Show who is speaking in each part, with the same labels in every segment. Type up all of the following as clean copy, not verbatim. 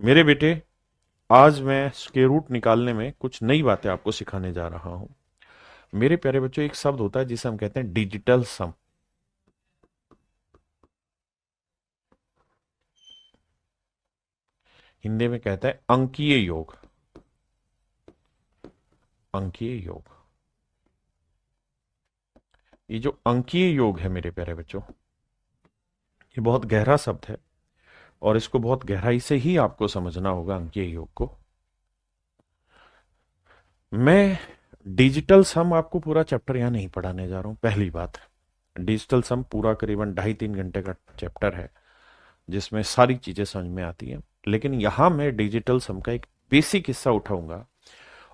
Speaker 1: मेरे बेटे, आज मैं स्क्वायर रूट निकालने में कुछ नई बातें आपको सिखाने जा रहा हूं। मेरे प्यारे बच्चों, एक शब्द होता है जिसे हम कहते हैं डिजिटल सम। हिंदी में कहते हैं अंकीय योग। अंकीय योग। ये जो अंकीय योग है मेरे प्यारे बच्चों, ये बहुत गहरा शब्द है और इसको बहुत गहराई से ही आपको समझना होगा अंकीय योग को। मैं डिजिटल सम आपको पूरा चैप्टर यहां नहीं पढ़ाने जा रहा हूं। पहली बात, डिजिटल सम पूरा करीबन 2.5-3 घंटे का चैप्टर है जिसमें सारी चीजें समझ में आती हैं। लेकिन यहां मैं डिजिटल सम का एक बेसिक हिस्सा उठाऊंगा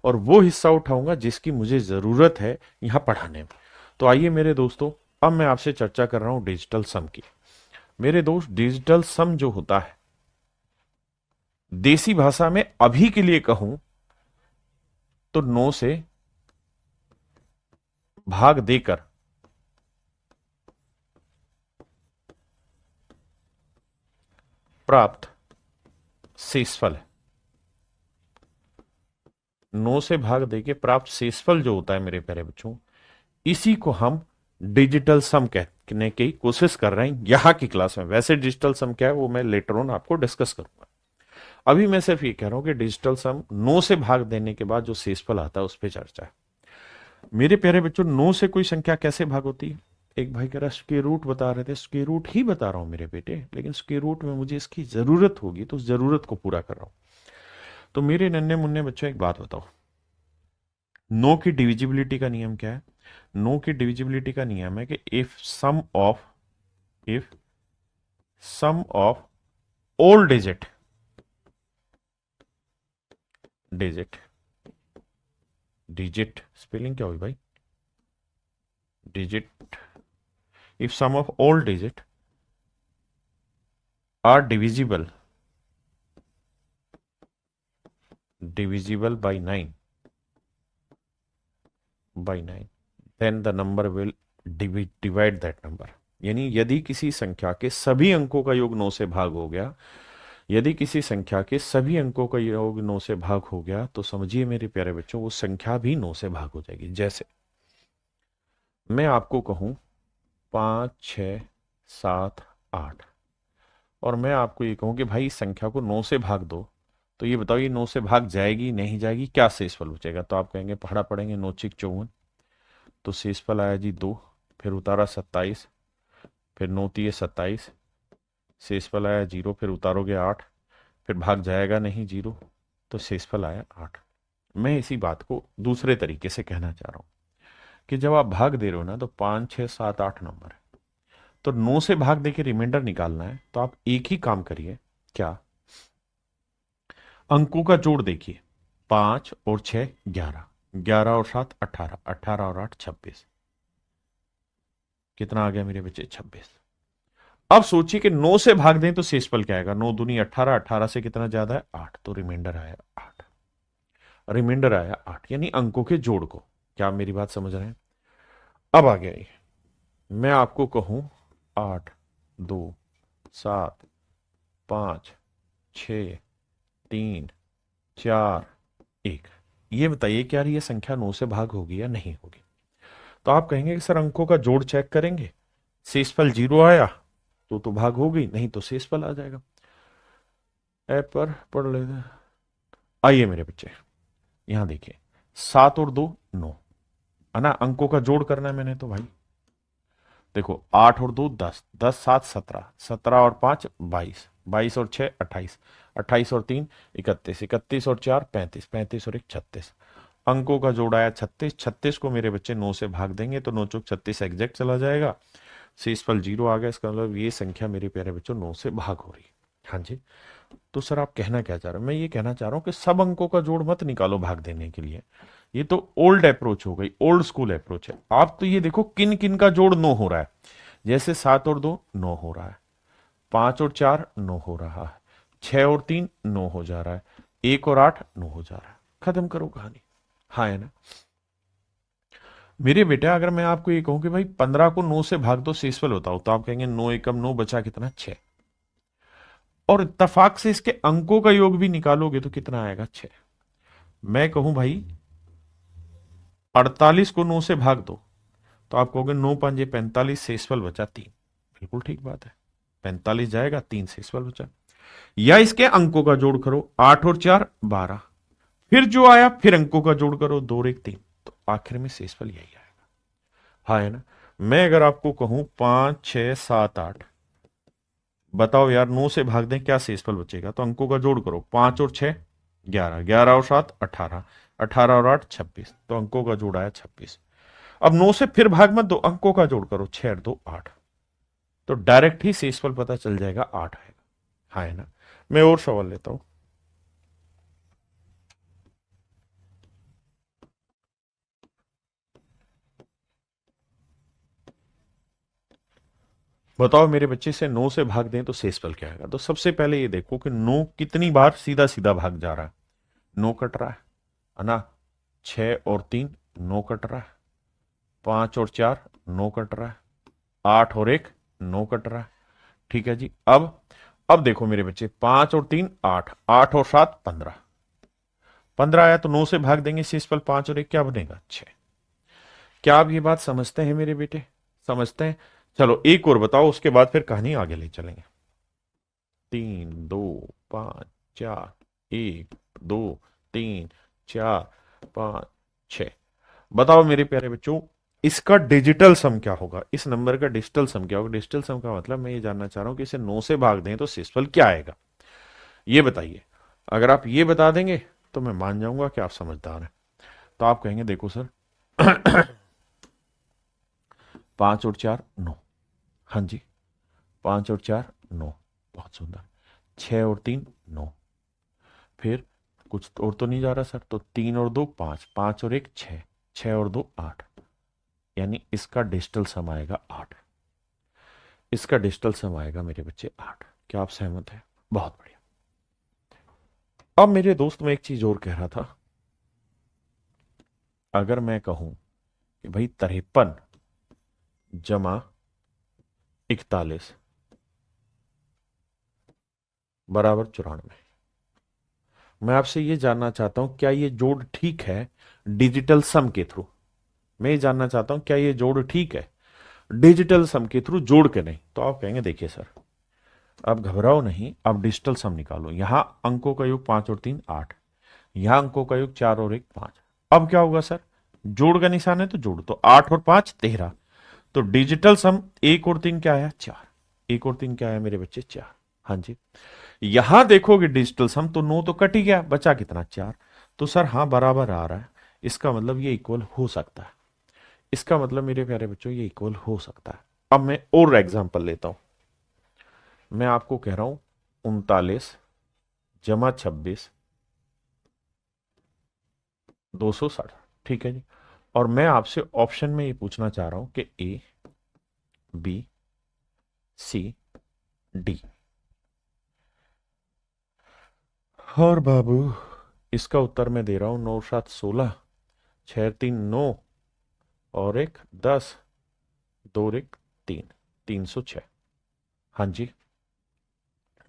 Speaker 1: और वो हिस्सा उठाऊंगा जिसकी मुझे जरूरत है यहां पढ़ाने में। तो आइए मेरे दोस्तों, अब मैं आपसे चर्चा कर रहा हूं डिजिटल सम की। मेरे दोस्त, डिजिटल सम जो होता है, देसी भाषा में अभी के लिए कहूं तो 9 से भाग देकर प्राप्त शेषफल है। 9 से भाग देके प्राप्त शेषफल जो होता है मेरे प्यारे बच्चों, इसी को हम डिजिटल सम कहने की कोशिश कर रहे हैं यहां की क्लास में। वैसे डिजिटल सम क्या है वो मैं लेटर ऑन आपको डिस्कस करूंगा। अभी मैं सिर्फ ये कह रहा हूं कि डिजिटल सम 9 से भाग देने के बाद जो शेषफल आता है उस पर चर्चा है। मेरे प्यारे बच्चों, 9 से कोई संख्या कैसे भाग होती है? एक भाई कह रहा स्क्वायर रूट बता रहे थे। स्क्वायर रूट ही बता रहा हूं मेरे बेटे, लेकिन स्क्वायर रूट में मुझे इसकी जरूरत होगी तो उस जरूरत को पूरा कर रहा हूं। तो मेरे नन्हे मुन्ने बच्चों, एक बात बताओ, 9 की डिविजिबिलिटी का नियम क्या है? 9 की डिविजिबिलिटी का नियम है कि if sum of all digit digit spelling क्या हुई भाई? Digit. If sum of all digit are divisible by 9 then the number will divide that number. यानी यदि किसी संख्या के सभी अंकों का योग 9 से भाग हो गया, यदि किसी संख्या के सभी अंकों का योग 9 से भाग हो गया, तो समझिए मेरे प्यारे बच्चों, वो संख्या भी 9 से भाग हो जाएगी। जैसे मैं आपको कहूं 5, 6, 7, 8, और मैं आपको ये कहूं कि भाई इस संख्या को 9 से भाग दो, तो ये बताओ ये 9 से भाग जाएगी नहीं जाएगी, क्या शेषफल बचेगा? तो आप कहेंगे, पढ़ा पढ़ेंगे 9 6 54, तो शेषफल आया जी 2, फिर उतारा 27, फिर 9 3 27, शेषफल आया 0, फिर उतारोगे 8, फिर भाग जाएगा नहीं 0, तो शेषफल आया 8। मैं इसी बात को दूसरे तरीके से कहना चाह रहा हूं कि जब आप भाग दे रहे हो ना, तो 5 6 7 8 नंबर है, तो 9 से भाग दे के रिमाइंडर निकालना है, तो आप एक ही काम करिए। क्या? अंकों का जोड़ देखिए। 5 और 6 11, 11 और 7 18, 18 और 8 26। कितना आ गया मेरे बच्चे? 26। अब सोचिए कि 9 से भाग दें तो शेषफल क्या आएगा? 9 दूनी 18, 18 से कितना ज्यादा है? 8, तो रिमाइंडर आया 8। रिमाइंडर आया 8, यानी अंकों के जोड़ को। क्या आप मेरी बात समझ रहे हैं? अब आ गया ये, मैं आपको कहूं 8 2 7 5 6 3 4 1, ये बताइए क्या ये संख्या 9 से भाग होगी या नहीं होगी? तो आप कहेंगे कि सर अंकों का जोड़ चेक करेंगे, शेषफल 0 आया तो भाग हो गई, नहीं तो शेषफल आ जाएगा। ऐप पर पढ़ लेते हैं। आइए मेरे बच्चे, यहां देखिए, 7 और 2 9, है ना? अंकों का जोड़ करना है मैंने, तो भाई देखो, 8 और 2 10, 10 7 17, 17 और 5 22, 22 और 6 28, 28 और 3 31, 31 और 4 35, 35 और 1 36। अंकों का जोड़ आया 36। 36 को मेरे बच्चे 9 से भाग देंगे तो 9 चौक 36 एग्जैक्ट चला जाएगा, शेषफल 0 आ गया। इसका मतलब ये संख्या मेरे प्यारे बच्चों 9 से भाग हो रही है। हाँ जी। तो सर आप कहना क्या चाह रहे हो? मैं ये कहना चाह रहा हूं कि सब अंकों का जोड़ मत निकालो भाग देने के लिए। ये तो ओल्ड अप्रोच हो गई, ओल्ड स्कूल अप्रोच है। आप तो ये देखो किन किन का जोड़ 9 हो रहा है। जैसे 7 और 2 9 हो रहा है, 5 और 4 9 हो रहा है, 6 और 3 9 हो जा रहा है, 1 और 8 9 हो जा रहा है। खत्म करो कहानी। हाँ है ना? मेरे बेटा, अगर मैं आपको ये कहूं कि भाई 15 को 9 से भाग दो शेषफल बताओ, तो आप कहेंगे 9 एकम 9 बचा कितना? 6। और इत्तेफाक से इसके अंकों का योग भी निकालोगे तो कितना आएगा? 6। मैं कहूं भाई 48 को 9 से भाग दो तो आप कहोगे 9 पंजे 45, शेषफल बचा 3। बिल्कुल ठीक बात है, 45 जाएगा, 3 शेषफल बचा। या इसके अंकों का जोड़ करो, 8 और 4 12, फिर जो आया फिर अंकों का जोड़ करो, 2 और 1 3, तो आखिर में शेषफल यही आएगा। हाँ है ना? मैं अगर आपको कहूं 5 6 7 8, बताओ यार 9 से भाग दें क्या शेषफल बचेगा? तो अंकों का जोड़ करो, 5 और 6 11, 11 और 7 18, 18 और 8 26, तो अंकों का जोड़ आया 26। अब 9 से फिर भाग मत दो, अंकों का जोड़ करो, 6 और 2 8, तो डायरेक्ट ही शेषफल पता चल जाएगा 8 आएगा। हाँ है ना? मैं और सवाल लेता हूं। बताओ मेरे बच्चे से 9 से भाग दें तो शेषफल क्या आएगा? तो सबसे पहले ये देखो कि 9 कितनी बार सीधा सीधा भाग जा रहा है। 9 कट रहा है ना? 6 और 3 9 कट रहा है, 5 और 4 9 कट रहा है, 8 और 1 9 कट रहा है। ठीक है जी। अब देखो मेरे बच्चे, 5 और 3 8, 8 और 7 15, 15 आया तो 9 से भाग देंगे, शेषफल 5 और 1 क्या बनेगा? 6। क्या आप ये बात समझते हैं मेरे बेटे? समझते हैं? चलो एक और बताओ, उसके बाद फिर कहानी आगे ले चलेंगे। 3 2 5 4 1 2 3 4 5 6, बताओ मेरे प्यारे बच्चों, इसका डिजिटल सम क्या होगा? इस नंबर का डिजिटल सम क्या होगा? डिजिटल सम का मतलब मैं ये जानना चाह रहा हूं कि इसे 9 से भाग दें तो शेषफल क्या आएगा, ये बताइए। अगर आप ये बता देंगे तो मैं मान जाऊंगा कि आप समझदार हैं। तो आप कहेंगे देखो सर 5 और 4 9, हाँ जी, 5 और 4 9, बहुत सुंदर। 6 और 3 9, फिर कुछ और तो नहीं जा रहा सर, तो 3 और 2 5, 5 और 1 6, 6 और 2 8, यानी इसका डिजिटल सम आएगा 8। इसका डिजिटल सम आएगा मेरे बच्चे 8। क्या आप सहमत हैं? बहुत बढ़िया। अब मेरे दोस्त, मैं एक चीज और कह रहा था। अगर मैं कहूं कि भाई 53 जमा 41 बराबर 94, मैं आपसे ये जानना चाहता हूं क्या ये जोड़ ठीक है डिजिटल सम के थ्रू? मैं ये जानना चाहता हूं क्या ये जोड़ ठीक है डिजिटल सम के थ्रू जोड़ के? नहीं तो आप कहेंगे देखिए सर, आप घबराओ नहीं, आप डिजिटल सम निकालो। यहां अंकों का योग 5 और 3 8, यहां अंकों का योग 4 और 1 5। अब क्या होगा सर? जोड़ का निशान है तो जोड़, तो 8 और 5 13, तो डिजिटल सम 1 और 3 क्या आया? 4। 1 और 3 क्या आया मेरे बच्चे? 4। हाँ जी। यहां देखोगे डिजिटल सम तो 9 तो कट ही गया, बचा कितना? 4। तो सर हाँ बराबर आ रहा है, इसका मतलब ये इक्वल हो सकता है। इसका मतलब मेरे प्यारे बच्चों ये इक्वल हो सकता है। अब मैं और एग्जांपल लेता हूं। मैं आपको कह रहा हूं 39 जमा 26 260, ठीक है जी। और मैं आपसे ऑप्शन में ये पूछना चाह रहा हूं कि ए बी सी डी। और बाबू इसका उत्तर मैं दे रहा हूं 9 7 16, 6 3 9 और 1 10, 2 और 1 3, 306। हाँ जी,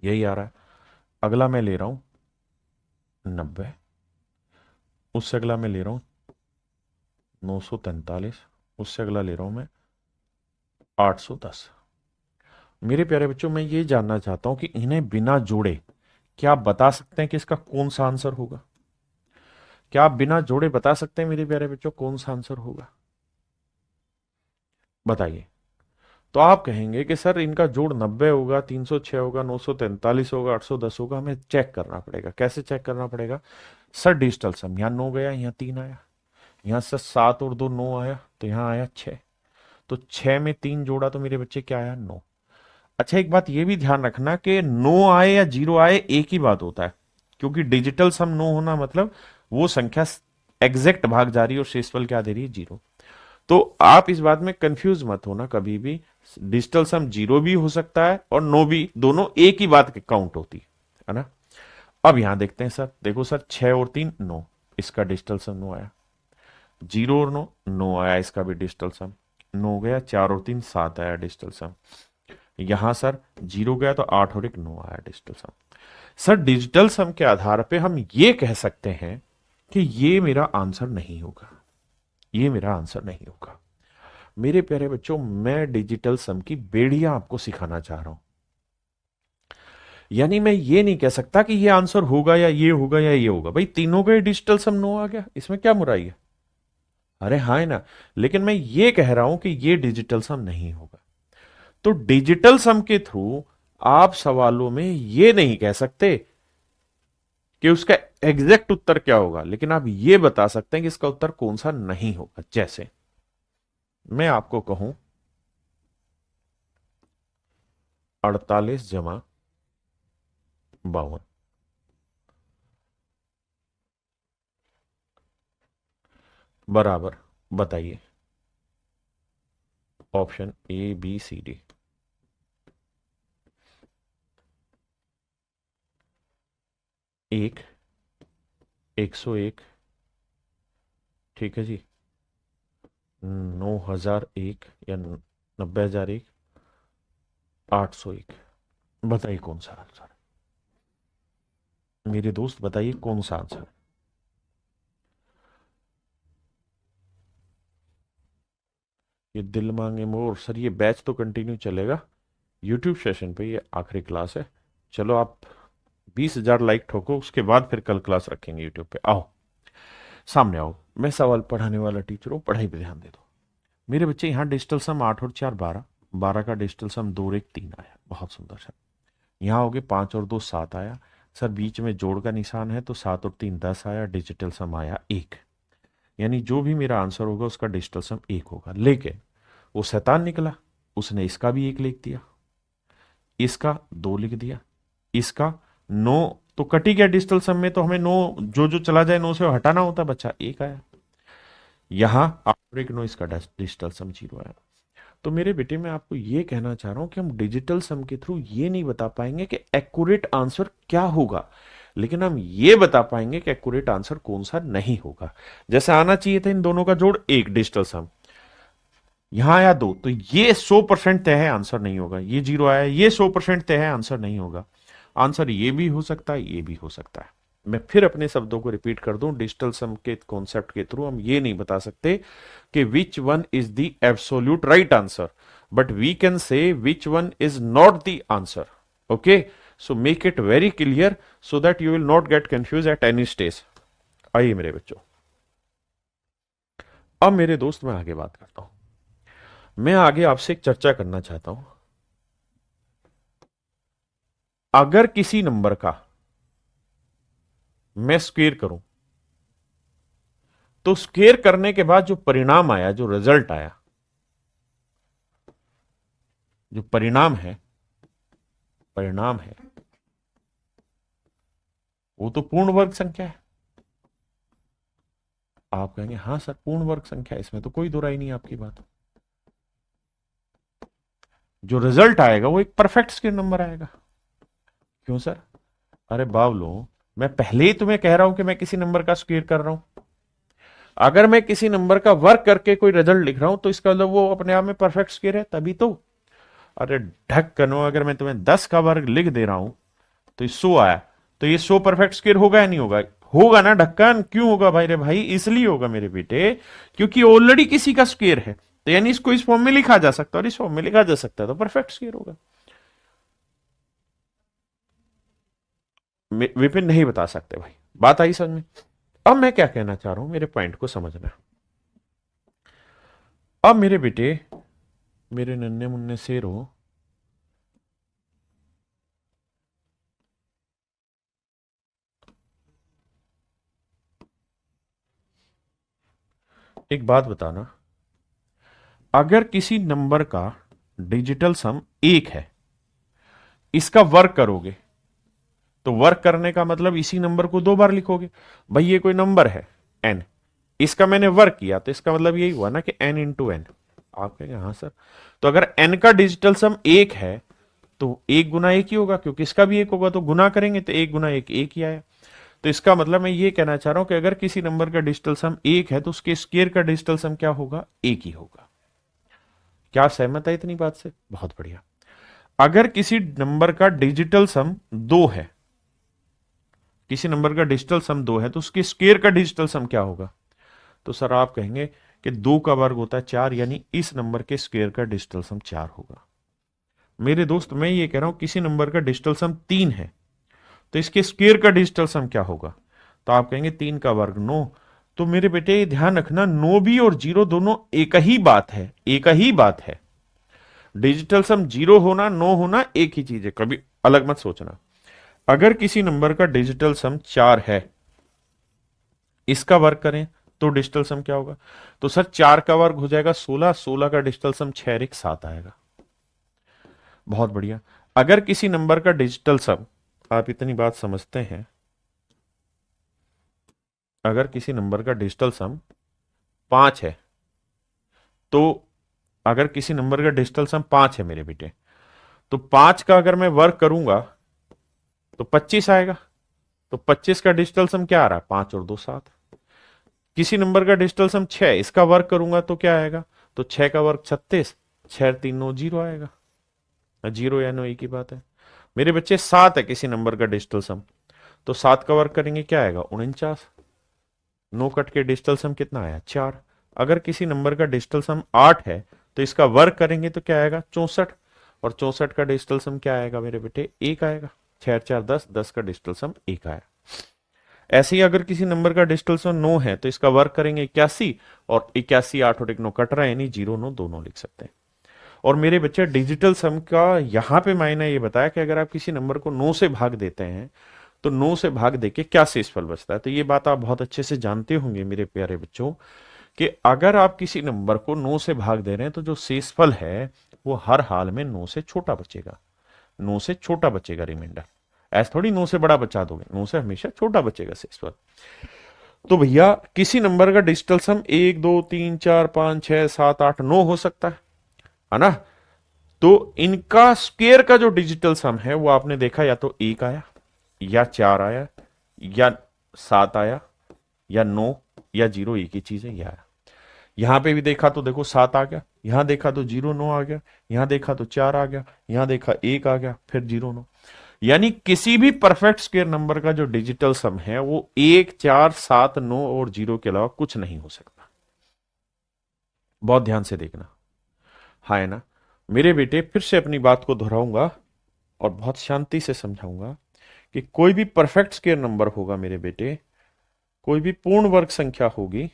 Speaker 1: यही आ रहा है। अगला मैं ले रहा हूं 90, उससे अगला मैं ले रहा हूं 943, उससे अगला ले रहा हूं मैं 810। मेरे प्यारे बच्चों, मैं ये जानना चाहता हूं कि इन्हें बिना जोड़े क्या आप बता सकते हैं कि इसका कौन सा आंसर होगा? क्या आप बिना जोड़े बता सकते हैं मेरे प्यारे बच्चों कौन सा आंसर होगा? बताइए। तो आप कहेंगे कि सर इनका जोड़ 90 होगा, 306 होगा, 943 होगा, 810 होगा। हमें चेक करना पड़ेगा। कैसे चेक करना पड़ेगा? सर डिजिटल सम, यहाँ 9 गया, यहाँ 3 आया, यहाँ से 7 और 2 9 आया, तो यहाँ आया 6, तो 6 में 3 जोड़ा तो मेरे बच्चे क्या आया? 9। अच्छा एक बात ये भी ध्यान रखना कि 9 आए या 0 आए एक ही बात होता है, क्योंकि डिजिटल सम 9 होना मतलब वो संख्या एग्जैक्ट भाग जा रही है और शेषफल क्या दे रही है? 0। तो आप इस बात में कंफ्यूज मत होना कभी भी। डिजिटल सम 0 भी हो सकता है और 9 भी, दोनों एक ही बात के काउंट होती है ना? अब यहां देखते हैं सर, देखो सर 6 और 3 9, इसका डिजिटल सम 9 आया। 0 और 9 9 आया, इसका भी डिजिटल सम 9 गया। 4 और 3 7 आया डिजिटल सम। यहां सर 0 गया तो 8 और 1 9 आया डिजिटल सम। सर डिजिटल सम के आधार पे हम ये कह सकते हैं कि ये मेरा आंसर नहीं होगा, ये मेरा आंसर नहीं होगा। मेरे प्यारे बच्चों, मैं डिजिटल सम की बेड़ियां आपको सिखाना चाह रहा हूं। यानी मैं ये नहीं कह सकता कि ये आंसर होगा या ये होगा या ये होगा। भाई तीनों का डिजिटल सम 9 आ गया, इसमें क्या बुराई है? अरे हाँ है ना। लेकिन मैं ये कह रहा हूं कि ये डिजिटल सम नहीं होगा। तो डिजिटल सम के थ्रू आप सवालों में ये नहीं कह सकते कि उसका एग्जैक्ट उत्तर क्या होगा, लेकिन आप ये बता सकते हैं कि इसका उत्तर कौन सा नहीं होगा। जैसे मैं आपको कहूं 48 जमा 52 बराबर, बताइए option A B C D. एक 101, ठीक है जी, 9001 या 90,001, 801। बताइए कौन सा आंसर है मेरे दोस्त, बताइए कौन सा आंसर है। ये दिल मांगे मोर सर, ये बैच तो कंटिन्यू चलेगा यूट्यूब सेशन पे, ये आखिरी क्लास है। चलो आप 20,000 लाइक ठोको, उसके बाद फिर कल क्लास रखेंगे यूट्यूब पे। आओ सामने आओ, मैं सवाल पढ़ाने वाला टीचर हूँ, पढ़ाई पे ध्यान दे दो। मेरे बच्चे यहाँ डिजिटल सम 8 और 4 12, 12 का डिजिटल सम 2 और 1 3 आया, बहुत सुंदर सर। यहाँ हो गए 5 और 2 7 आया सर, बीच में जोड़ का निशान है तो 7 और 3 10 आया, डिजिटल सम आया 1। यानी जो भी मेरा आंसर होगा उसका डिजिटल सम 1 होगा। लेकिन वो शैतान निकला, उसने इसका भी 1 लिख दिया, इसका 2 लिख दिया, इसका 9, तो कटी गया डिजिटल सम में। तो हमें 9 जो जो चला जाए 9 से हटाना होता, बच्चा 1 आया। यहां आफ्टर एक 9 इसका डिजिटल सम 0 आया। तो मेरे बेटे मैं आपको ये कहना चाह रहा हूं कि हम डिजिटल सम के थ्रू ये नहीं बता पाएंगे कि एक्यूरेट आंसर क्या होगा, लेकिन हम ये बता पाएंगे कि एक्यूरेट आंसर कौन सा नहीं होगा। जैसे आना चाहिए था इन दोनों का जोड़ 1 डिजिटल सम, यहां आया 2, तो ये 100% तय है आंसर नहीं होगा। ये 0 आया, ये 100% तय है आंसर नहीं होगा। आंसर ये भी हो सकता है, ये भी हो सकता है। मैं फिर अपने शब्दों को रिपीट कर दूं, डिजिटल सम के कॉन्सेप्ट के थ्रू हम ये नहीं बता सकते कि which one is the absolute right answer, but we can say which one is not the answer. Okay, so make it very clear so that you will not get confuse at any stage. आइए मेरे बच्चों, अब मेरे दोस्त मैं आगे बात करता हूं। मैं आगे आपसे एक चर्चा करना चाहता हूं। अगर किसी नंबर का मैं स्क्वेयर करूं तो स्क्वेयर करने के बाद जो परिणाम आया, जो रिजल्ट आया, जो परिणाम है वो तो पूर्ण वर्ग संख्या है। आप कहेंगे हाँ सर पूर्ण वर्ग संख्या, इसमें तो कोई दो राय नहीं आपकी बात। जो रिजल्ट आएगा वो एक परफेक्ट स्क्वेयर नंबर आएगा। क्यों सर? अरे बावलो, मैं पहले ही तुम्हें कह रहा हूं कि मैं किसी नंबर का स्क्वेयर कर रहा हूं। अगर मैं किसी नंबर का वर्ग करके कोई रिजल्ट लिख रहा हूं तो इसका मतलब वो अपने आप में परफेक्ट स्क्वेयर है, तभी तो। अरे ढक कनो, अगर मैं तुम्हें 10 का वर्ग लिख दे रहा हूं तो ये 100 आया, तो ये 100 परफेक्ट स्क्वेयर होगा या नहीं होगा? होगा ना ढक्कन। क्यों होगा भाई? रे भाई इसलिए होगा मेरे बेटे, क्योंकि ऑलरेडी किसी का स्क्वेयर है, तो यानी इसको इस फॉर्म में लिखा जा सकता है और इस फॉर्म में लिखा जा सकता है, तो परफेक्ट स्क्वेयर होगा। विपिन नहीं बता सकते भाई, बात आई समझ में? अब मैं क्या कहना चाह रहा हूं, मेरे पॉइंट को समझना। अब मेरे बेटे, मेरे नन्हे मुन्ने शेर हो, एक बात बताना, अगर किसी नंबर का डिजिटल सम 1 है, इसका वर्ग करोगे तो वर्ग करने का मतलब इसी नंबर को 2 बार लिखोगे। भाई ये कोई नंबर है n, इसका मैंने वर्ग किया तो इसका मतलब यही हुआ ना कि n इंटू एन। आप कहेंगे हाँ सर, तो अगर n का डिजिटल सम 1 है तो 1 गुना 1 ही होगा, क्योंकि इसका भी 1 होगा, तो गुना करेंगे तो 1 गुना 1 1 ही आया। तो इसका मतलब मैं ये कहना चाह रहा हूं कि अगर किसी नंबर का डिजिटल सम 1 है तो उसके स्क्वायर का डिजिटल सम क्या होगा? 1 ही होगा। क्या आप सहमत है इतनी बात से? बहुत बढ़िया। अगर किसी नंबर का डिजिटल सम 2 है, किसी नंबर का डिजिटल सम 2 है, तो उसके स्क्वायर का डिजिटल सम क्या होगा? तो सर आप कहेंगे कि 2 का वर्ग होता है 4, यानी इस नंबर के स्क्वायर का डिजिटल सम 4 होगा। मेरे दोस्त मैं ये कह रहा हूं किसी नंबर का डिजिटल सम 3 है, तो इसके स्क्वायर का डिजिटल सम क्या होगा? तो आप कहेंगे 3 का वर्ग 9। तो मेरे बेटे ध्यान रखना, 9 भी और 0 दोनों एक ही बात है, एक ही बात है। डिजिटल सम 0 होना 9 होना एक ही चीज है, कभी अलग मत सोचना। अगर किसी नंबर का डिजिटल सम 4 है, इसका वर्ग करें तो डिजिटल सम क्या होगा? तो सर 4 का वर्ग हो जाएगा 16, 16 का डिजिटल सम 6 एक 7 आएगा। बहुत बढ़िया। अगर किसी नंबर का डिजिटल सम, आप इतनी बात समझते हैं, अगर किसी नंबर का डिजिटल सम 5 है, तो अगर किसी नंबर का डिजिटल सम 5 है मेरे बेटे, तो 5 का अगर मैं वर्ग करूंगा तो 25 आएगा। तो 25 का डिजिटल सम क्या आ रहा है? 5 और 2 7। किसी नंबर का डिजिटल सम 6, इसका वर्ग करूंगा तो क्या आएगा? तो 6 का वर्ग 36, 6 3 9 0 आएगा। 0 या 9 एक ही बात है। मेरे बच्चे 7 है किसी नंबर का डिजिटल सम, तो 7 का वर्ग करेंगे क्या आएगा? 49। 9 कट के डिजिटल सम कितना आया? 4। अगर किसी नंबर का डिजिटल सम 8 है, तो इसका वर्ग करेंगे तो क्या आएगा? 64। और 64 का डिजिटल सम क्या आएगा मेरे बेटे? 1 आएगा। 6 4 10, 10 का डिजिटल सम 1 आया। ऐसे ही अगर किसी नंबर का डिजिटल सम 9 है, तो इसका वर्ग करेंगे 81, और 81 8 और 1 9 कट रहा है, यानी 0 9 दोनों लिख सकते हैं। और मेरे बच्चे डिजिटल सम का यहां पे मायने ये बताया कि अगर आप किसी नंबर को 9 से भाग देते हैं, तो 9 से भाग देके क्या शेषफल बचता है। तो ये बात आप बहुत अच्छे से जानते होंगे मेरे प्यारे बच्चों, कि अगर आप किसी नंबर को 9 से भाग दे रहे हैं, तो जो शेषफल है वो हर हाल में 9 से छोटा बचेगा। 9 से छोटा बचेगा रिमाइंडर। ऐसा थोड़ी 9 से बड़ा बचा दोगे, 9 से हमेशा छोटा बचेगा शेषफल। तो भैया किसी नंबर का डिजिटल सम 1 2 3 4 5 6 7 8 9 हो सकता है ना? तो इनका स्क्वायर का जो डिजिटल सम है वो आपने देखा, या तो 1 आया, या 4 आया, या 7 आया, या 9, या 0, एक ही चीज है, यह आया। यहां पे भी देखा तो देखो 7 आ गया, यहां देखा तो 0 9 आ गया, यहां देखा तो 4 आ गया, यहां देखा 1 आ गया, फिर 0 9। यानी किसी भी परफेक्ट स्क्वायर नंबर का जो डिजिटल सम है वो 1 4 7 9 और 0 के अलावा कुछ नहीं हो सकता। बहुत ध्यान से देखना, हाँ है ना? मेरे बेटे फिर से अपनी बात को दोहराऊंगा और बहुत शांति से समझाऊंगा कि कोई भी परफेक्ट स्क्वायर नंबर होगा मेरे बेटे, कोई भी पूर्ण वर्ग संख्या होगी,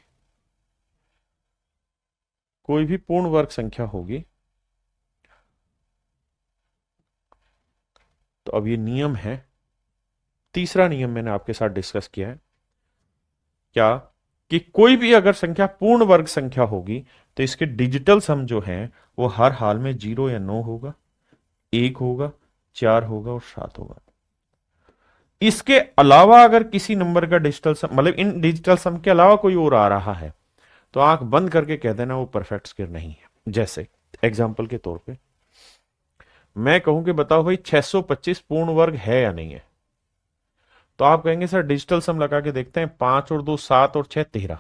Speaker 1: कोई भी पूर्ण वर्ग संख्या होगी, तो अब ये नियम है, तीसरा नियम मैंने आपके साथ डिस्कस किया है क्या, कि कोई भी अगर संख्या पूर्ण वर्ग संख्या होगी, तो इसके डिजिटल सम जो है वो हर हाल में 0 या 9 होगा, 1 होगा, 4 होगा और 7 होगा। इसके अलावा अगर किसी नंबर का डिजिटल सम, मतलब इन डिजिटल सम के अलावा कोई और आ रहा है, तो आंख बंद करके कह देना वो परफेक्ट स्क्वायर नहीं है। जैसे एग्जांपल के तौर पे मैं कहूं कि बताओ भाई 625 पूर्ण वर्ग है या नहीं है, तो आप कहेंगे सर डिजिटल सम लगा के देखते हैं, 5 और 2 7 और 6 13,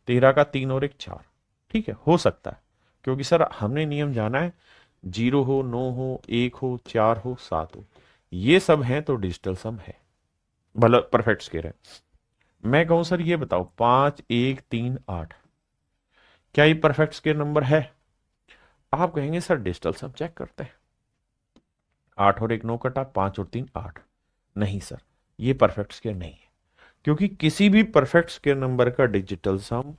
Speaker 1: 13 का 3 और 1 4। ठीक है, हो सकता है, क्योंकि सर हमने नियम जाना है, 0 हो, 9 हो, 1 हो, 4 हो, 7 हो, ये सब हैं तो डिजिटल सम है, मतलब परफेक्ट स्क्वायर है। मैं कहूं सर ये बताओ 5 1 3 8, क्या ये परफेक्ट स्क्वायर नंबर है? आप कहेंगे सर डिजिटल सम चेक करते हैं, 8 और 1 9 कटा, 5 और 3 8। नहीं सर, ये परफेक्ट स्क्वायर नहीं है, क्योंकि किसी भी परफेक्ट स्क्वायर नंबर का डिजिटल सम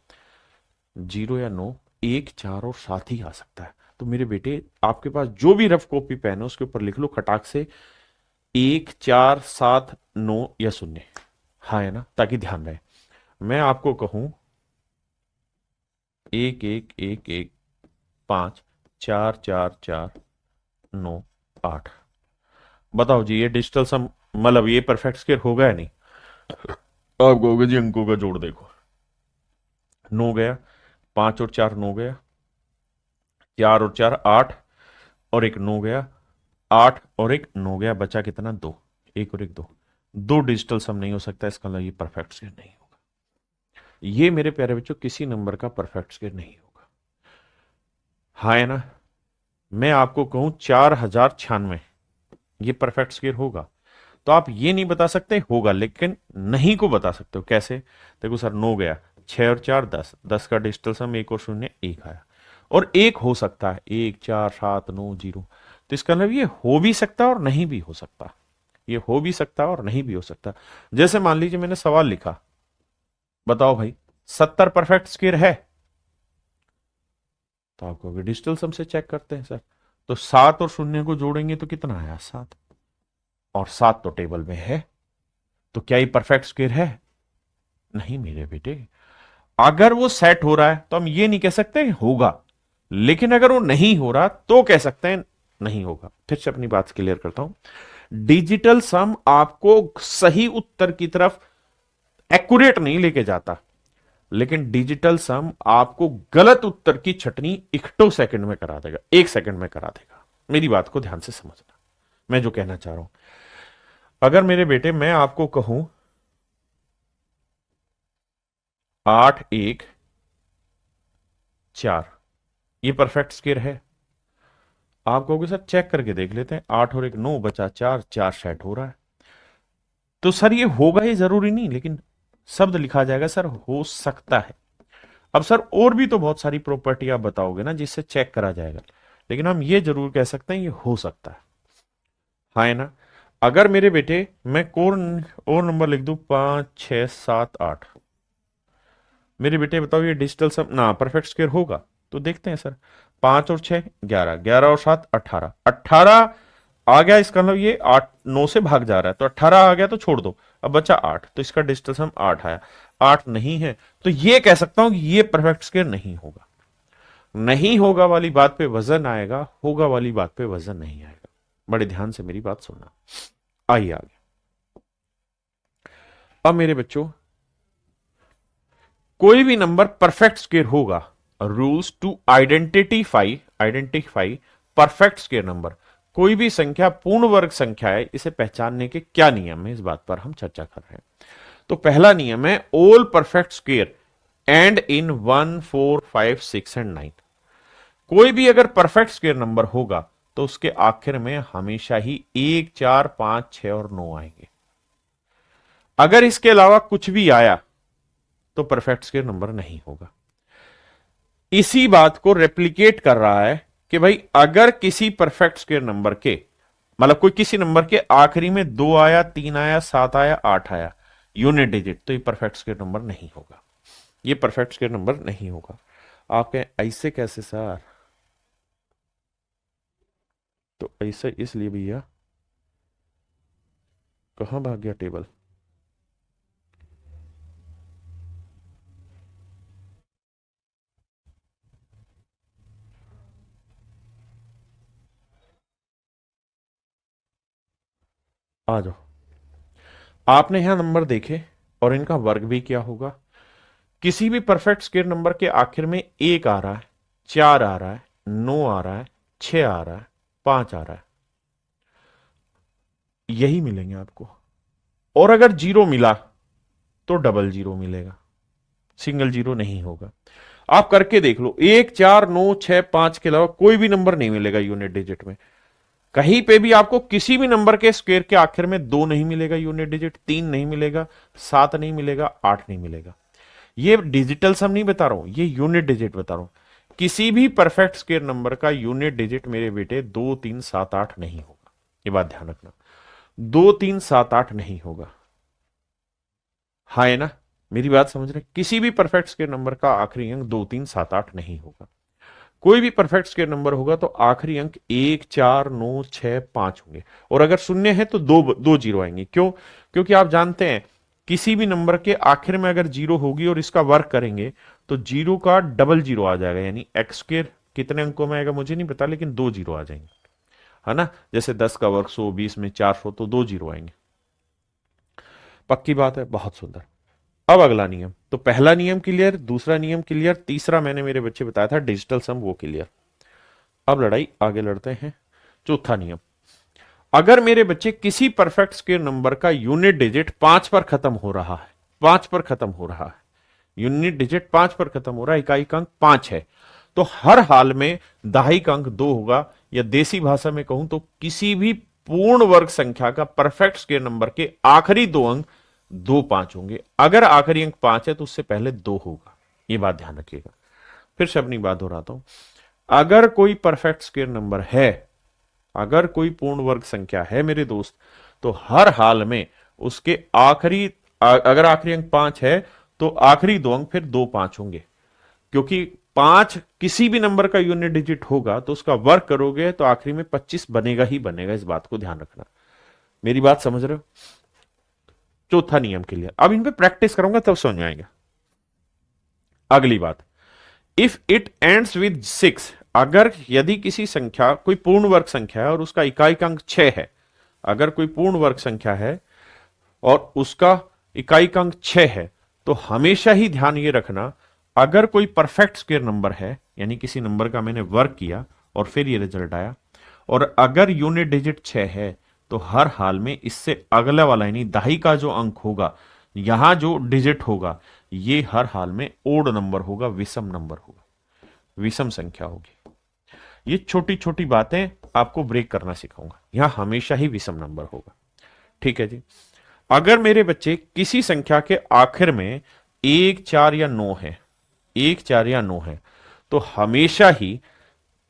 Speaker 1: 0 या 9 1 4 और 7 ही आ सकता है। तो मेरे बेटे आपके पास जो भी रफ कॉपी पेन है उसके ऊपर लिख लो खटाक से 1 4 7 9 या 0, हाँ है ना, ताकि ध्यान रहे। मैं आपको कहूं 1 1 1 1 5 4 4 4 9 8, बताओ जी ये डिजिटल सम, मतलब ये परफेक्ट स्क्वायर होगा या नहीं? आप कहोगे जी अंकों का जोड़ देखो, 9 गया, 5 और 4 9 गया, 4 और 4 8, और एक 9 गया, 8 और एक 9 गया, बचा कितना? 2, 1 और 1 2, दो डिजिटल सम नहीं हो सकता, इसका मतलब ये परफेक्ट स्क्वायर नहीं होगा। ये मेरे प्यारे बच्चों किसी नंबर का परफेक्ट स्क्वायर नहीं होगा, हाँ है ना? मैं आपको कहूं 4096, ये परफेक्ट स्क्वायर होगा, तो आप ये नहीं बता सकते होगा, लेकिन नहीं को बता सकते हो। कैसे? देखो सर, 9 गया, 6 और 4 10, 10 का डिजिटल सम 1 और 0 1 आया, और एक हो सकता है 1 4 7 9 0। तो इसका मतलब ये हो भी सकता है और नहीं भी हो सकता, ये हो भी सकता है और नहीं भी हो सकता। जैसे मान लीजिए मैंने सवाल लिखा, बताओ भाई 70 परफेक्ट स्क्वायर है, तो आप कहोगे डिजिटल सम से चेक करते हैं सर। तो 7 और 0 को जोड़ेंगे तो कितना आया? 7, और 7 तो टेबल में है, तो क्या ये परफेक्ट स्क्वायर है? नहीं मेरे बेटे। अगर वो सेट हो रहा है तो हम ये नहीं कह सकते होगा, लेकिन अगर वो नहीं हो रहा तो कह सकते हैं नहीं होगा। फिर से अपनी बात क्लियर करता हूं, डिजिटल सम आपको सही उत्तर की तरफ एक्यूरेट नहीं लेके जाता, लेकिन डिजिटल सम आपको गलत उत्तर की छटनी 1 सेकंड में करा देगा, 1 सेकंड में करा देगा। मेरी बात को ध्यान से समझना, मैं जो कहना चाह रहा हूं। अगर मेरे बेटे मैं आपको कहूं 8 1 4, ये परफेक्ट स्क्वायर है, आप कहोगे सर चेक करके देख लेते हैं, 8 और 1 9 बचा 4, 4 सेट हो रहा है। तो सर ये होगा, ये जरूरी नहीं, लेकिन शब्द लिखा जाएगा सर हो सकता है। अब सर और भी तो बहुत सारी प्रॉपर्टी आप बताओगे ना जिससे चेक करा जाएगा, लेकिन हम ये जरूर कह सकते हैं ये हो सकता है। हाँ है ना? अगर मेरे बेटे मैं और नंबर लिख दूं 5 6 7 8, मेरे बेटे बताओ ये डिजिटल सम ना परफेक्ट स्क्वायर होगा? तो देखते हैं सर, 5 और 6 11, 11 और 7 18, 18 आ गया, इसका मतलब ये 8 9 से भाग जा रहा है, तो 18 आ गया तो छोड़ दो, अब बचा 8, तो इसका डिजिटल सम 8 आया। 8 नहीं है तो ये कह सकता हूं कि ये परफेक्ट स्क्वायर नहीं होगा। नहीं होगा वाली बात पे वजन आएगा, होगा वाली बात पे वजन नहीं आएगा। बड़े ध्यान से मेरी बात सुनना। आइए आगे। अब मेरे बच्चों, कोई भी नंबर परफेक्ट स्क्वायर होगा, rules to identify perfect square number, कोई भी संख्या पूर्ण वर्ग संख्या है, इसे पहचानने के क्या नियम है, इस बात पर हम चर्चा कर रहे हैं। तो पहला नियम है all perfect square and in 1 4 5 6 and 9। कोई भी अगर परफेक्ट स्क्वायर नंबर होगा तो उसके आखिर में हमेशा ही 1 4 5 6 और 9 आएंगे। अगर इसके अलावा कुछ भी आया तो परफेक्ट स्क्वायर नंबर नहीं होगा। इसी बात को रेप्लिकेट कर रहा है कि भाई अगर किसी परफेक्ट स्क्वायर नंबर के, मतलब कोई किसी नंबर के आखिरी में 2 आया 3 आया 7 आया 8 आया यूनिट डिजिट, तो ये परफेक्ट स्क्वायर नंबर नहीं होगा, ये परफेक्ट स्क्वायर नंबर नहीं होगा। आप कहें ऐसे कैसे सर? तो ऐसे इसलिए भैया, कहां भाग गया टेबल? आ जाओ। आपने यहां नंबर देखे और इनका वर्ग भी क्या होगा। किसी भी परफेक्ट स्क्वायर नंबर के आखिर में 1 आ रहा है, 4 आ रहा है, 9 आ रहा है, 6 आ रहा है, 5 आ रहा है, यही मिलेंगे आपको। और अगर जीरो मिला तो डबल जीरो मिलेगा, सिंगल जीरो नहीं होगा। आप करके देख लो, 1 4 9 6 5 के अलावा कोई भी नंबर नहीं मिलेगा यूनिट डिजिट में। कहीं पे भी आपको किसी भी नंबर के स्क्वायर के आखिर में 2 नहीं मिलेगा यूनिट डिजिट, 3 नहीं मिलेगा, 7 नहीं मिलेगा, 8 नहीं मिलेगा। ये डिजिटल सम नहीं बता रहा हूं, ये यूनिट डिजिट बता रहा हूं। किसी भी परफेक्ट स्क्वायर नंबर का यूनिट डिजिट मेरे बेटे 2 3 7 8 नहीं होगा, ये बात ध्यान रखना, 2 3 7 8 नहीं होगा। हाँ है ना? मेरी बात समझ रहे? किसी भी परफेक्ट स्क्वायर नंबर का आखिरी अंक 2 3 7 8 नहीं होगा। कोई भी परफेक्ट स्क्वायर नंबर होगा तो आखिरी अंक 1 4 9 6 5 होंगे, और अगर शून्य है तो दो जीरो आएंगे। क्यों? क्योंकि आप जानते हैं किसी भी नंबर के आखिर में अगर जीरो होगी और इसका वर्क करेंगे तो जीरो का डबल जीरो आ जाएगा, यानी एक्स स्क्वायर कितने अंकों में आएगा मुझे नहीं पता, लेकिन 2 जीरो आ जाएंगे, है ना? जैसे 10 का वर्ग 100, 20 में 400, तो 2 जीरो आएंगे। पक्की बात है? बहुत सुंदर। अब अगला नियम, तो पहला नियम क्लियर, दूसरा नियम क्लियर, तीसरा मैंने मेरे बच्चे बताया था डिजिटल सम, वो क्लियर। अब लड़ाई आगे लड़ते हैं। चौथा नियम, अगर मेरे बच्चे किसी परफेक्ट स्क्वायर नंबर का यूनिट डिजिट 5 पर खत्म हो रहा है, 5 पर खत्म हो रहा है, यूनिट डिजिट 5 पर खत्म हो रहा है, इकाई का अंक 5 है, तो हर हाल में दहाई का अंक 2 होगा, या देसी भाषा में कहूं तो किसी भी पूर्ण वर्ग संख्या का परफेक्ट स्क्वायर नंबर के आखिरी दो अंक 2 5 होंगे। अगर आखिरी अंक 5 है तो उससे पहले 2 होगा, ये बात ध्यान रखिएगा। फिर से अपनी बात दोहराता हूं, अगर कोई परफेक्ट स्क्वायर नंबर है, अगर कोई पूर्ण वर्ग संख्या है मेरे दोस्त, तो हर हाल में उसके आखिरी, अगर आखिरी अंक 5 है तो आखिरी दो अंक फिर 2 5 होंगे, क्योंकि 5 किसी भी नंबर का यूनिट डिजिट होगा तो उसका वर्ग करोगे तो आखिरी में 25 बनेगा ही बनेगा। इस बात को ध्यान रखना, मेरी बात समझ रहे हो? चौथा नियम के लिए अब इन पे प्रैक्टिस करूंगा तब समझ में आएगा। अगली बात, इफ इट एंड्स विद 6, अगर यदि किसी संख्या कोई पूर्ण वर्ग संख्या है और उसका इकाई का अंक 6 है, अगर कोई पूर्ण वर्ग संख्या है और उसका इकाई का अंक 6 है, तो हमेशा ही ध्यान ये रखना, अगर कोई परफेक्ट स्क्वायर नंबर है, यानी किसी नंबर का मैंने वर्ग किया और फिर ये रिजल्ट आया, और अगर यूनिट डिजिट 6 है, तो हर हाल में इससे अगला वाला यानी दहाई का जो अंक होगा, यहां जो डिजिट होगा, ये हर हाल में ओड नंबर होगा, विषम नंबर होगा, विषम संख्या होगी। ये छोटी छोटी बातें आपको ब्रेक करना सिखाऊंगा, यहां हमेशा ही विषम नंबर होगा। ठीक है जी। अगर मेरे बच्चे किसी संख्या के आखिर में 1 4 या 9 है, 1 4 या 9 है, तो हमेशा ही,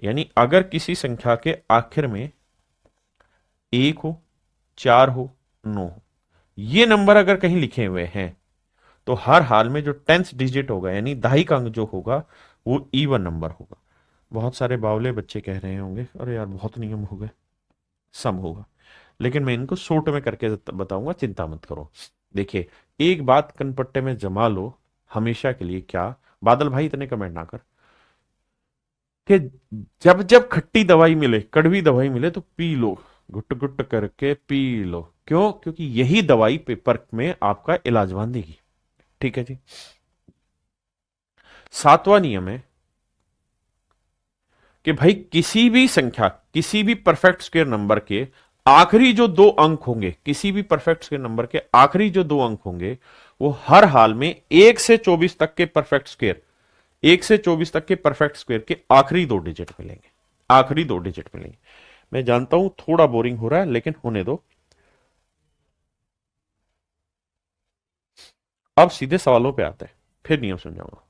Speaker 1: यानी अगर किसी संख्या के आखिर में 1 हो, 4 हो, 9 हो, ये नंबर अगर कहीं लिखे हुए हैं, तो हर हाल में जो 10th डिजिट होगा, यानी दहाई का अंक जो होगा, वो इवन नंबर होगा। बहुत सारे बावले बच्चे कह रहे होंगे अरे यार बहुत नियम हो गए, सम होगा, लेकिन मैं इनको शॉर्ट में करके बताऊंगा, चिंता मत करो। देखिए, एक बात कनपट्टे में जमा लो हमेशा के लिए, क्या बादल भाई इतने कमेंट ना कर, कि जब जब खट्टी दवाई मिले, कड़वी दवाई मिले, तो पी लो, घुट घुट करके पी लो। क्यों? क्योंकि यही दवाई पेपर में आपका इलाज बांधेगी। ठीक है जी। 7वां नियम है कि भाई किसी भी संख्या, किसी भी परफेक्ट स्क्वायर नंबर के आखिरी जो दो अंक होंगे, किसी भी परफेक्ट स्क्वायर नंबर के आखिरी जो दो अंक होंगे, वो हर हाल में 1 से 24 तक के परफेक्ट स्क्वायर, 1 से 24 तक के परफेक्ट स्क्वायर के आखिरी दो डिजिट मिलेंगे, आखिरी दो डिजिट मिलेंगे। मैं जानता हूं थोड़ा बोरिंग हो रहा है, लेकिन होने दो। अब सीधे सवालों पे आते हैं, फिर नियम समझाऊंगा।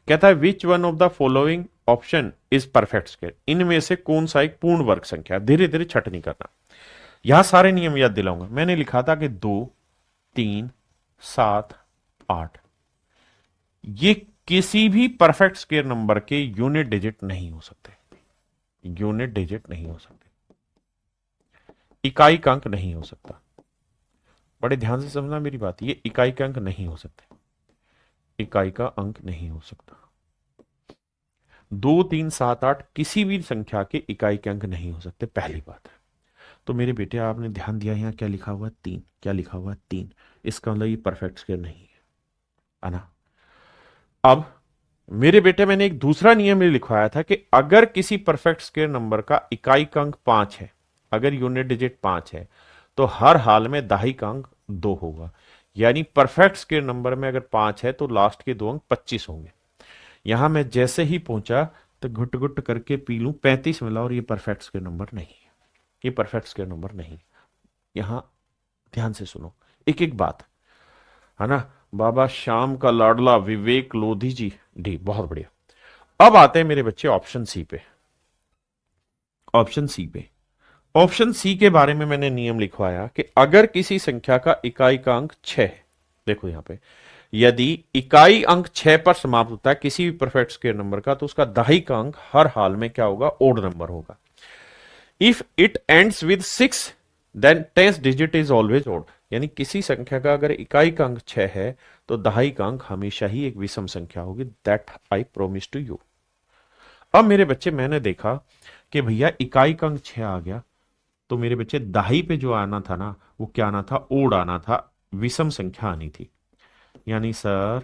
Speaker 1: कहता है which one of the following option is perfect square, इनमें से कौन सा एक पूर्ण वर्ग संख्या। धीरे धीरे छट नहीं करना, यहां सारे नियम याद दिलाऊंगा। मैंने लिखा था कि 2 3 7 8, ये किसी भी परफेक्ट स्क्वायर नंबर के यूनिट डिजिट नहीं हो सकते, यूनिट डिजिट नहीं हो सकते, इकाई का अंक नहीं हो सकता। बड़े ध्यान से समझना मेरी बात, ये इकाई का अंक नहीं हो सकते, इकाई का अंक नहीं हो सकता। 2 3 7 8 किसी भी संख्या के इकाई के अंक नहीं हो सकते, पहली बात है। तो मेरे बेटे आपने ध्यान दिया, यहां क्या लिखा हुआ है? 3, क्या लिखा हुआ है? 3, इसका मतलब ये परफेक्ट स्क्वायर नहीं है ना। अब मेरे बेटे मैंने एक दूसरा नियम में लिखवाया था कि अगर किसी परफेक्ट स्क्वायर नंबर का इकाई का अंक 5 है, अगर यूनिट डिजिट 5 है, तो हर हाल में दहाई का अंक 2 होगा, यानी परफेक्ट स्क्वायर नंबर में अगर 5 है तो लास्ट के दो अंक 25 होंगे। यहां मैं जैसे ही पहुंचा तो घुट घुट करके पी लूं, 35 मिला, और ये परफेक्ट स्क्वायर नंबर नहीं है, ये परफेक्ट स्क्वायर नंबर नहीं। यहां ध्यान से सुनो एक एक बात, है ना। बाबा श्याम का लाडला विवेक लोधी जी डी, बहुत बढ़िया। अब आते हैं मेरे बच्चे ऑप्शन सी पे, ऑप्शन सी पे। ऑप्शन सी के बारे में मैंने नियम लिखवाया कि अगर किसी संख्या का इकाई का अंक 6 है, देखो यहां पे, यदि इकाई अंक 6 पर समाप्त होता है किसी भी परफेक्ट स्क्वायर नंबर का, तो उसका दहाई का अंक हर हाल में क्या होगा? ओड नंबर होगा। If it ends with 6 then 10th digit is always odd, यानी किसी संख्या का अगर इकाई का अंक 6 है तो दहाई का अंक हमेशा ही एक विषम संख्या होगी। That I promise to you. अब मेरे बच्चे मैंने देखा कि भैया इकाई का अंक 6 आ गया, तो मेरे बच्चे दहाई पे जो आना था ना, वो क्या आना था? ओड आना था, विषम संख्या आनी थी। यानी सर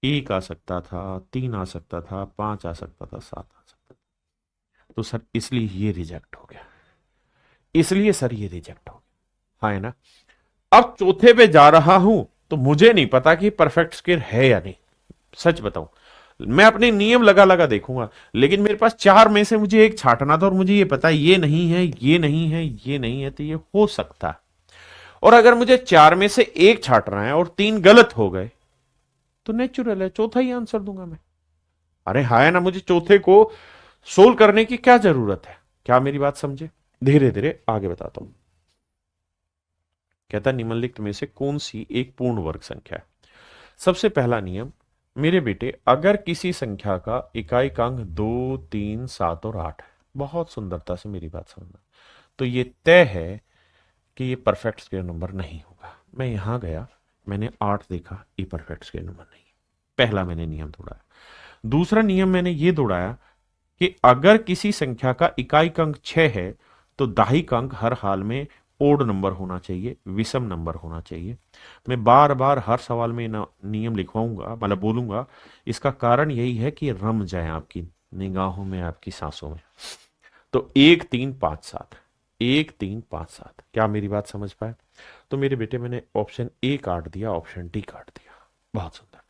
Speaker 1: 1 आ सकता था, 3 आ सकता था, 5 आ सकता था, 7 आ सकता था। तो सर इसलिए ये रिजेक्ट हो गया, इसलिए सर ये रिजेक्ट हो गया, हाँ है ना। अब चौथे पे जा रहा हूं तो मुझे नहीं पता कि परफेक्ट स्क्वायर है या नहीं। सच बताऊं, मैं अपने नियम लगा लगा देखूंगा, लेकिन मेरे पास चार में से मुझे एक छांटना था और मुझे ये पता है ये नहीं है, ये नहीं है, ये नहीं है, तो ये हो सकता है। और अगर मुझे चार में से एक छांटना है और तीन गलत हो गए तो नेचुरल है चौथा ही आंसर दूंगा मैं। अरे हाय ना, मुझे चौथे को सोल्व करने की क्या जरूरत है? क्या मेरी बात समझे? धीरे धीरे आगे बताता हूं। कहता निम्नलिखित में से कौन सी एक पूर्ण वर्ग संख्या है? सबसे पहला नियम, मेरे बेटे अगर किसी संख्या का इकाई अंक 2, 3, 7 और 8 है, बहुत सुंदरता से मेरी बात समझना, तो ये तय है कि ये परफेक्ट स्क्वायर नंबर नहीं होगा। मैं यहां गया, मैंने 8 देखा, ये परफेक्ट स्क्वायर नंबर नहीं है। पहला मैंने नियम तोड़ा। दूसरा नियम मैंने ये दौड़ाया कि अगर किसी संख्या का इकाई अंक 6 है तो दाहिक अंक हर हाल में ओड नंबर होना चाहिए, विषम नंबर होना चाहिए। मैं बार बार हर सवाल में नियम लिखवाऊंगा, मतलब बोलूंगा। इसका कारण यही है कि रम जाए आपकी निगाहों में, आपकी सांसों में। तो 1, 3, 5, 7, 1, 3, 5, 7, क्या मेरी बात समझ पाए? तो मेरे बेटे मैंने ऑप्शन ए काट दिया, ऑप्शन डी काट दिया। बहुत सुंदर।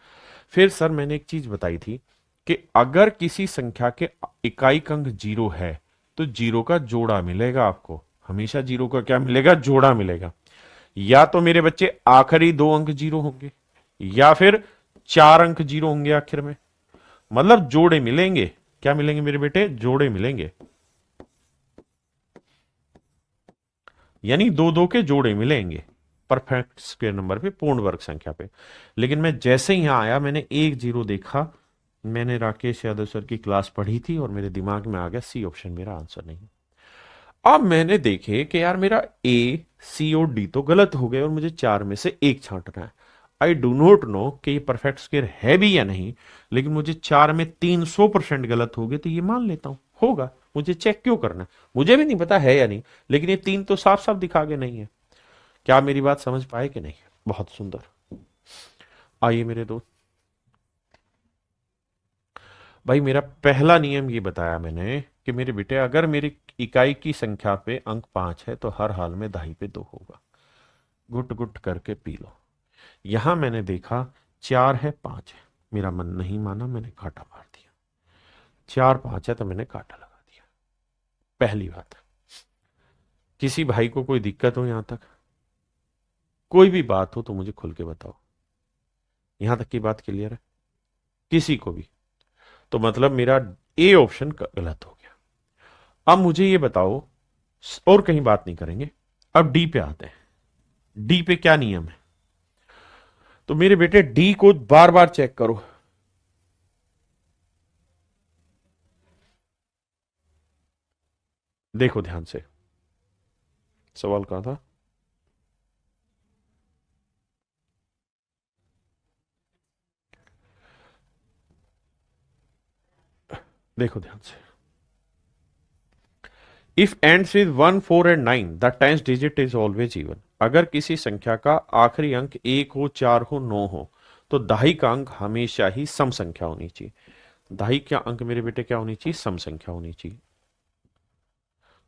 Speaker 1: फिर सर मैंने एक चीज बताई थी कि अगर किसी संख्या के इकाई अंक 0 है तो 0 का जोड़ा मिलेगा आपको। हमेशा 0 का क्या मिलेगा? जोड़ा मिलेगा। या तो मेरे बच्चे आखिरी 2 अंक 0 होंगे या फिर 4 अंक 0 होंगे आखिर में, मतलब जोड़े मिलेंगे। क्या मिलेंगे मेरे बेटे? जोड़े मिलेंगे, यानी दो दो के जोड़े मिलेंगे परफेक्ट स्क्वायर नंबर पे, पूर्ण वर्ग संख्या पे। लेकिन मैं जैसे ही यहां आया, मैंने एक 0 देखा, मैंने राकेश यादव सर की क्लास पढ़ी थी और मेरे दिमाग में आ गया सी ऑप्शन मेरा आंसर नहीं। अब मैंने देखे कि यार मेरा ए, सी और डी तो गलत हो गए और मुझे चार में से एक छांटना है। आई डू नॉट नो कि ये परफेक्ट स्क्वायर है भी या नहीं, लेकिन मुझे चार में 300% गलत हो गए तो ये मान लेता हूं होगा। मुझे चेक क्यों करना? मुझे भी नहीं पता है या नहीं, लेकिन ये तीन तो साफ साफ दिखा के नहीं है। क्या मेरी बात समझ पाए कि नहीं? बहुत सुंदर। आइए मेरे दोस्त, भाई मेरा पहला नियम ये बताया मैंने कि मेरे बेटे अगर मेरी इकाई की संख्या पे अंक 5 है तो हर हाल में दाही पे 2 होगा। गुट गुट करके पी लो। यहां मैंने देखा 4 है, 5 है, मेरा मन नहीं माना, मैंने कांटा मार दिया। 4, 5 है तो मैंने कांटा लगा दिया। पहली बात, किसी भाई को कोई दिक्कत हो यहां तक? कोई भी बात हो तो मुझे खुल के बताओ। यहां तक की बात क्लियर है किसी को भी? तो मतलब मेरा ए ऑप्शन गलत हो गया। अब मुझे ये बताओ, और कहीं बात नहीं करेंगे, अब डी पे आते हैं। डी पे क्या नियम है? तो मेरे बेटे डी को बार बार चेक करो। देखो ध्यान से, सवाल कहां था? देखो ध्यान से, if ends with 1, 4 and 9 the tenth digit is always even. अगर किसी संख्या का आखिरी अंक 1 हो, 4 हो, 9 हो तो दाहिक अंक हमेशा ही सम संख्या होनी चाहिए। दाहिक का अंक मेरे बेटे क्या होनी चाहिए? सम संख्या होनी चाहिए।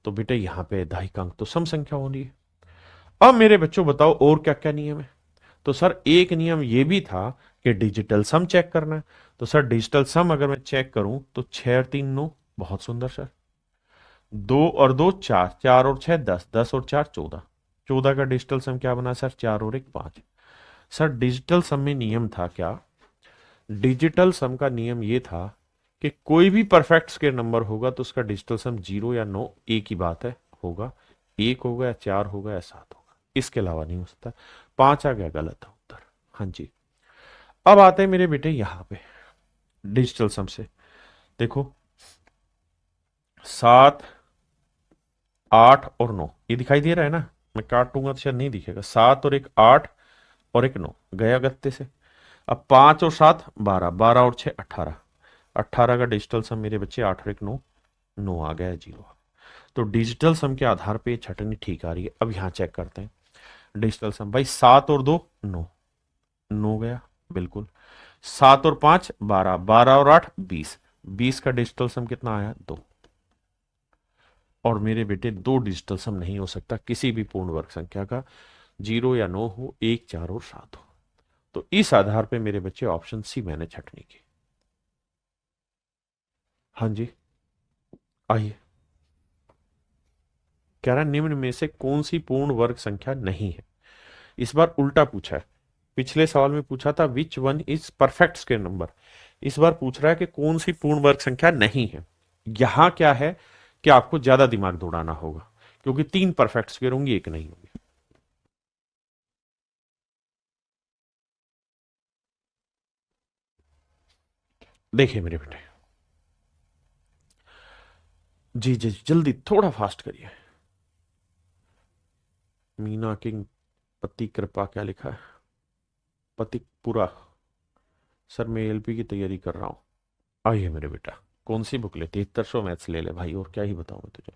Speaker 1: तो बेटे यहां पे दाहिक अंक तो सम संख्या होनी है। अब मेरे बच्चों बताओ और क्या क्या नियम है? तो सर एक नियम ये भी था कि डिजिटल सम चेक करना है। तो सर डिजिटल सम अगर मैं चेक करूं तो 6 और 3 9, बहुत सुंदर सर। 2 और 2 4, 4 और 6 10, 10 और 4 14, 14 का डिजिटल सम क्या बना सर? 4 और 1 5। सर डिजिटल सम में नियम था क्या? डिजिटल सम का नियम ये था कि कोई भी परफेक्ट स्क्वायर नंबर होगा तो उसका डिजिटल सम 0 या 9 एक ही बात है, होगा। 1 होगा या 4 होगा या 7 होगा, इसके अलावा नहीं हो सकता। 5 आ गया, गलत है उत्तर। हाँ जी। अब आते हैं मेरे बेटे यहां पे डिजिटल सम से। देखो 7, 8 और 9 ये दिखाई दे रहा है ना? मैं काटूंगा तो शायद नहीं दिखेगा। 7 और 1 8 और 1 9 गया गत्ते से। अब 5 और 7 12, 12 और 6 18, 18 का डिजिटल सम मेरे बच्चे 8 और 1 9, 9 आ गया, 0। तो डिजिटल सम के आधार पे छटनी ठीक आ रही है। अब यहां चेक करते हैं डिजिटल सम। भाई 7 और 2 9, 9 गया बिल्कुल। 7 और 5 12, 12 और 8 20, 20 का डिजिटल सम कितना आया? 2। और मेरे बेटे दो डिजिटल सम नहीं हो सकता किसी भी पूर्ण वर्ग संख्या का, 0 या 9 हो, 1, 4 और 7 हो। तो इस आधार पे मेरे बच्चे ऑप्शन सी मैंने छटनी की। हाँ जी, आइए। कह रहा है निम्न में से कौन सी पूर्ण वर्ग संख्या नहीं है। इस बार उल्टा पूछा है। पिछले सवाल में पूछा था विच one is perfect square number. इस बार पूछ रहा है कि कौन सी पूर्ण वर्ग संख्या नहीं है। यहां क्या है कि आपको ज्यादा दिमाग दौड़ाना होगा, क्योंकि 3 परफेक्ट स्क्वायर होंगी, एक नहीं होगी। देखिए मेरे बेटे, जी जी जल्दी थोड़ा फास्ट करिए। मीना किंग पति कृपा क्या लिखा है? पति पूरा। सर मैं एलपी की तैयारी कर रहा हूं। आइए मेरे बेटा, कौन सी बुक ले? 7300 मैथ्स ले ले भाई, और क्या ही बताऊं मैं तुझे।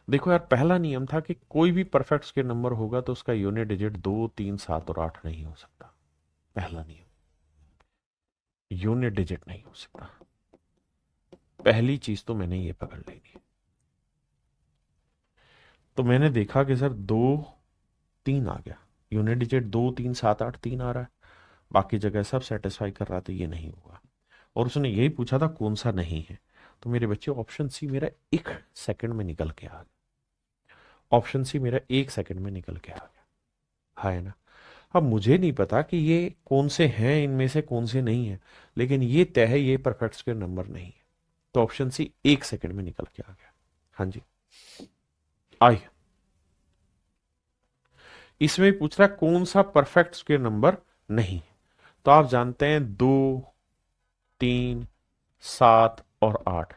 Speaker 1: देखो यार, पहला नियम था कि कोई भी परफेक्ट स्क्वायर नंबर होगा तो उसका यूनिट डिजिट 2, 3, 7 और 8 नहीं हो सकता। पहला नियम, यूनिट डिजिट नहीं हो सकता। पहली चीज तो मैंने ये पकड़ लेनी। तो मैंने देखा कि सर 2, 3 आ गया। यूनिट डिजिट 2, 3, 7, 8 3 आ रहा है। बाकी जगह सब सेटिस्फाई कर रहा था, ये नहीं हुआ। और उसने यही पूछा था कौन सा नहीं है। तो मेरे बच्चे ऑप्शन सी मेरा 1 सेकंड में निकल के आ गया। ऑप्शन सी मेरा 1 सेकंड में निकल के आ गया, है ना। अब मुझे नहीं पता कि ये कौन से हैं, इनमें से कौन से नहीं है, लेकिन ये तय है ये परफेक्ट स्क्वायर नंबर नहीं है। तो ऑप्शन सी 1 सेकंड में निकल के आ गया। हाँ जी, आई। इसमें पूछ रहा है कौन सा परफेक्ट स्क्वायर नंबर नहीं। तो आप जानते हैं 2, 3, 7 और 8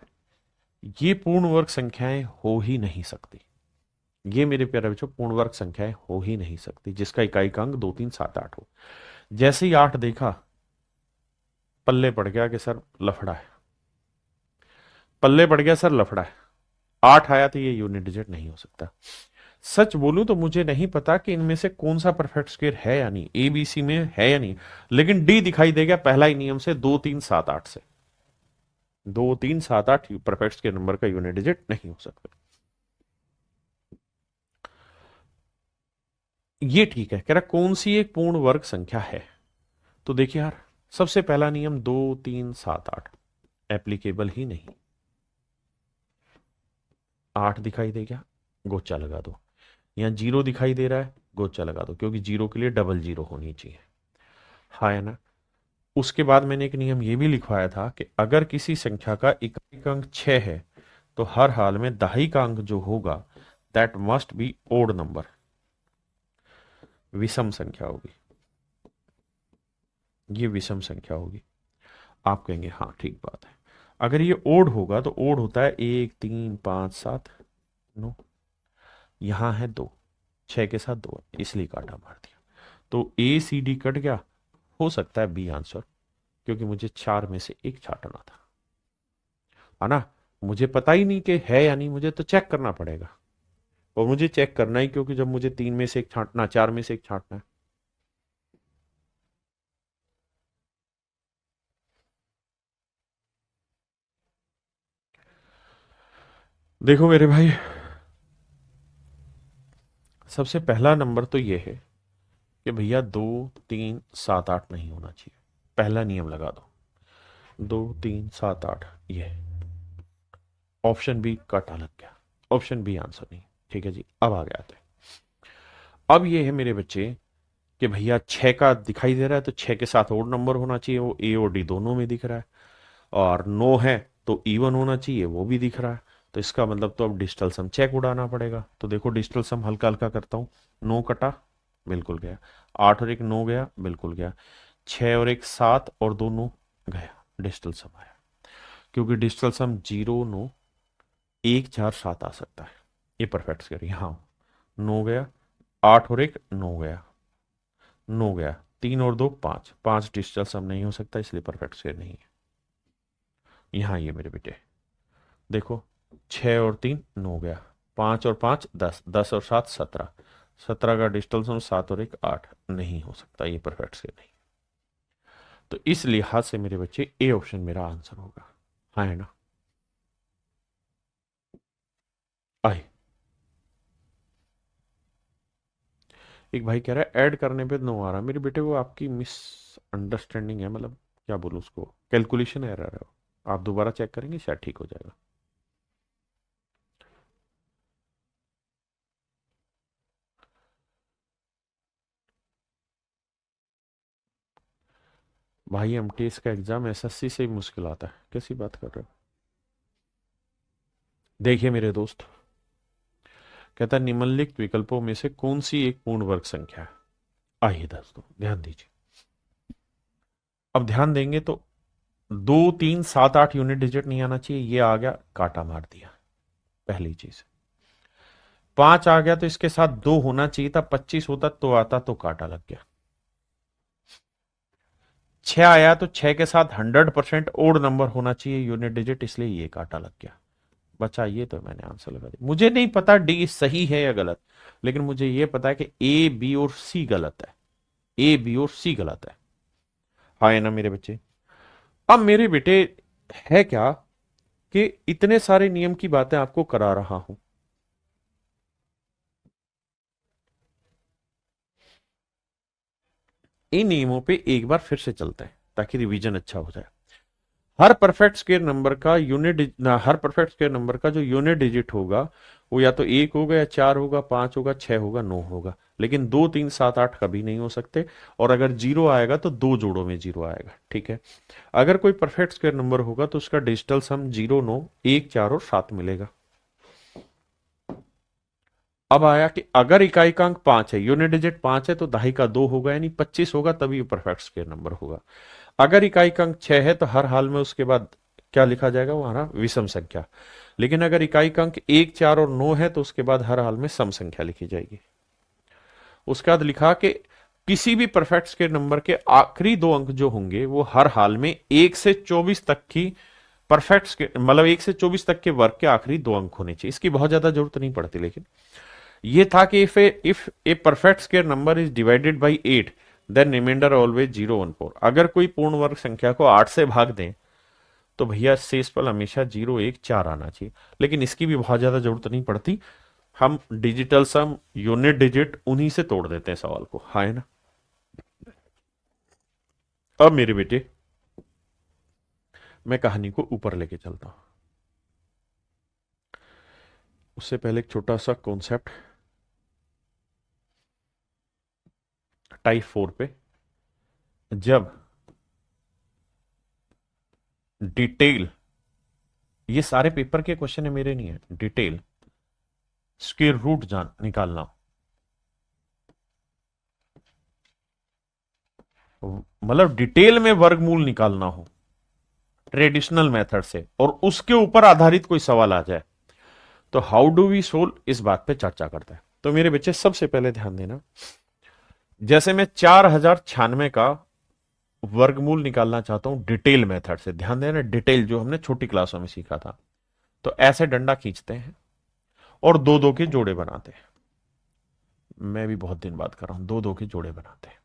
Speaker 1: ये पूर्ण वर्ग संख्याएं हो ही नहीं सकती। ये मेरे प्यारे बच्चों पूर्ण वर्ग संख्याएं हो ही नहीं सकती जिसका इकाई का अंक 2, 3, 7, 8 हो। जैसे ही 8 देखा, पल्ले पड़ गया कि सर लफड़ा है। पल्ले पड़ गया सर लफड़ा है। 8 आया तो ये यूनिट डिजिट नहीं हो सकता। सच बोलूं तो मुझे नहीं पता कि इनमें से कौन सा परफेक्ट स्क्वायर है या नहीं, ए बी सी में है या नहीं। लेकिन डी दिखाई देगा पहला ही नियम से, 2, 3, 7, 8 से। 2, 3, 7, 8 परफेक्ट स्क्वायर नंबर का यूनिट डिजिट नहीं हो सकता। ये ठीक है। कह रहा कौन सी एक पूर्ण वर्ग संख्या है। तो देखिए यार, सबसे पहला नियम 2, 3, 7, 8 एप्लीकेबल ही नहीं। 8 दिखाई दे गया, गोचा लगा दो। यहाँ 0 दिखाई दे रहा है, गोचा लगा दो, क्योंकि 0 के लिए डबल 0 होनी चाहिए, हाँ है ना। उसके बाद मैंने एक नियम ये भी लिखवाया था कि अगर किसी संख्या का इकाई का अंक 6 है तो हर हाल में दहाई का अंक जो होगा that must be odd number, विषम संख्या होगी। ये विषम संख्या होगी। आप कहेंगे हाँ ठीक बात है। अगर ये ओड होगा तो ओड होता है 1, 3, 5, 7, 9। यहां है 2, 6 के साथ 2 है इसलिए काटा मार दिया। तो ए सी डी कट गया। हो सकता है बी आंसर, क्योंकि मुझे 4 में से एक छांटना था, है ना। मुझे पता ही नहीं कि है या नहीं, मुझे तो चेक करना पड़ेगा। और मुझे चेक करना ही, क्योंकि जब मुझे 3 में से एक छांटना, 4 में से एक छांटना है। देखो मेरे भाई, सबसे पहला नंबर तो ये है कि भैया 2, 3, 7, 8 नहीं होना चाहिए। पहला नियम लगा दो, 2, 3, 7, 8 ये ऑप्शन बी काटा लग गया। ऑप्शन बी आंसर नहीं। ठीक है जी, अब आ गया था। अब ये है मेरे बच्चे कि भैया 6 का दिखाई दे रहा है तो 6 के साथ और नंबर होना चाहिए, वो ए और डी दोनों में दिख रहा है। और 9 है तो इवन होना चाहिए, वो भी दिख रहा है। तो इसका मतलब तो अब डिजिटल सम चेक उड़ाना पड़ेगा। तो देखो डिजिटल सम हल्का हल्का करता हूँ। 9 कटा, बिल्कुल गया। 8 और 1 9 गया, बिल्कुल गया। 6 और 1 7 और 2 9 गया, डिजिटल सम आया। क्योंकि डिजिटल सम 0, 9, 1, 4, 7 आ सकता है। ये परफेक्ट करिए, हाँ। 9 गया, 8 और 1 9 गया, 9 गया। 3 और 2 5, 5 डिजिटल सम नहीं हो सकता, इसलिए परफेक्ट स्क्वायर नहीं है। यहाँ ये मेरे बेटे देखो, 6 और 3 9 गया, 5 और 5 10, 10 और 7 17, 17 का डिजिटल सम 7 और 1 8 नहीं हो सकता, ये परफेक्ट स्क्वायर नहीं। तो इस लिहाज से मेरे बच्चे ए ऑप्शन मेरा आंसर होगा, हाँ है ना। आई। एक भाई कह रहा है ऐड करने पे 9 आ रहा है। मेरे बेटे वो आपकी मिस अंडरस्टैंडिंग है, मतलब क्या बोलूं उसको, कैलकुलेशन एरर है। आप दोबारा चेक करेंगे, शायद ठीक हो जाएगा। भाई एमटीएस का एग्जाम एसएससी से ही मुश्किल आता है, कैसी बात कर रहे हो। देखिए मेरे दोस्त, कहता है निम्नलिखित विकल्पों में से कौन सी एक पूर्ण वर्ग संख्या है। आइए दोस्तों ध्यान दीजिए, अब ध्यान देंगे तो 2 3 7 8 यूनिट डिजिट नहीं आना चाहिए, ये आ गया काटा मार दिया, पहली चीज। 5 आ गया तो इसके साथ 2 होना चाहिए था, 25 होता तो आता तो काटा लग गया। 6 आया तो 6 के साथ 100% ओड नंबर होना चाहिए यूनिट डिजिट, इसलिए ये काटा लग गया। बचा ये तो मैंने आंसर लगा दिया। मुझे नहीं पता डी सही है या गलत, लेकिन मुझे ये पता है कि ए बी और सी गलत है, ए बी और सी गलत है। हाँ है ना मेरे बच्चे। अब मेरे बेटे है क्या कि इतने सारे नियम की बातें आपको करा रहा हूं, इन नियमों पे एक बार फिर से चलते हैं ताकि रिवीजन अच्छा हो जाए। हर परफेक्ट स्क्वायर नंबर का हर परफेक्ट स्क्वायर नंबर का जो यूनिट डिजिट होगा वो या तो 1 होगा या 4 होगा, 5 होगा, 6 होगा, 9 होगा, लेकिन 2 3 7 8 कभी नहीं हो सकते। और अगर जीरो आएगा तो 2 जोड़ों में जीरो आएगा, ठीक है। अगर कोई परफेक्ट स्क्वायर नंबर होगा तो उसका डिजिटल सम 0 9 1 4 और 7 मिलेगा। अब आया कि अगर इकाई का अंक 5 है, यूनिट डिजिट 5 है, तो दहाई का 2 होगा यानी 25 होगा, तभी परफेक्ट स्क्वायर नंबर होगा। अगर इकाई का अंक 6 है तो हर हाल में उसके बाद क्या लिखा जाएगा, वो हमारा विषम संख्या। लेकिन अगर इकाई का अंक 1 4 और 9 है तो उसके बाद हर हाल में सम संख्या लिखी जाएगी। उसके बाद लिखा कि किसी भी परफेक्ट स्क्वायर नंबर के आखिरी 2 अंक जो होंगे वो हर हाल में 1 से 24 तक की परफेक्ट स्क्वायर मतलब 1 से 24 तक के वर्ग के आखिरी 2 अंक होने चाहिए। इसकी बहुत ज्यादा जरूरत नहीं पड़ती, लेकिन ये था कि if a perfect square number is divided by 8 then remainder always 0 1 4। अगर कोई पूर्ण वर्ग संख्या को 8 से भाग दें तो भैया शेषफल हमेशा 0 1 4 आना चाहिए, लेकिन इसकी भी बहुत ज्यादा जरूरत नहीं पड़ती। हम डिजिटल सम यूनिट डिजिट उन्हीं से तोड़ देते हैं सवाल को, हाँ है ना। अब मेरे बेटे मैं कहानी को ऊपर लेके चलता हूं, उससे पहले एक छोटा सा कॉन्सेप्ट टाइप 4 पे। जब डिटेल, ये सारे पेपर के क्वेश्चन है मेरे नहीं है, डिटेल स्क्वायर रूट जान निकालना, मतलब डिटेल में वर्गमूल निकालना हो ट्रेडिशनल मेथड से, और उसके ऊपर आधारित कोई सवाल आ जाए तो हाउ डू वी सोल्व, इस बात पे चर्चा करता है। तो मेरे बच्चे सबसे पहले ध्यान देना, जैसे मैं 4096 का वर्गमूल निकालना चाहता हूं डिटेल मेथड से, ध्यान देना डिटेल जो हमने छोटी क्लासों में सीखा था। तो ऐसे डंडा खींचते हैं और 2 2 के जोड़े बनाते हैं। मैं भी बहुत दिन बात कर रहा हूं, 2 2 के जोड़े बनाते हैं।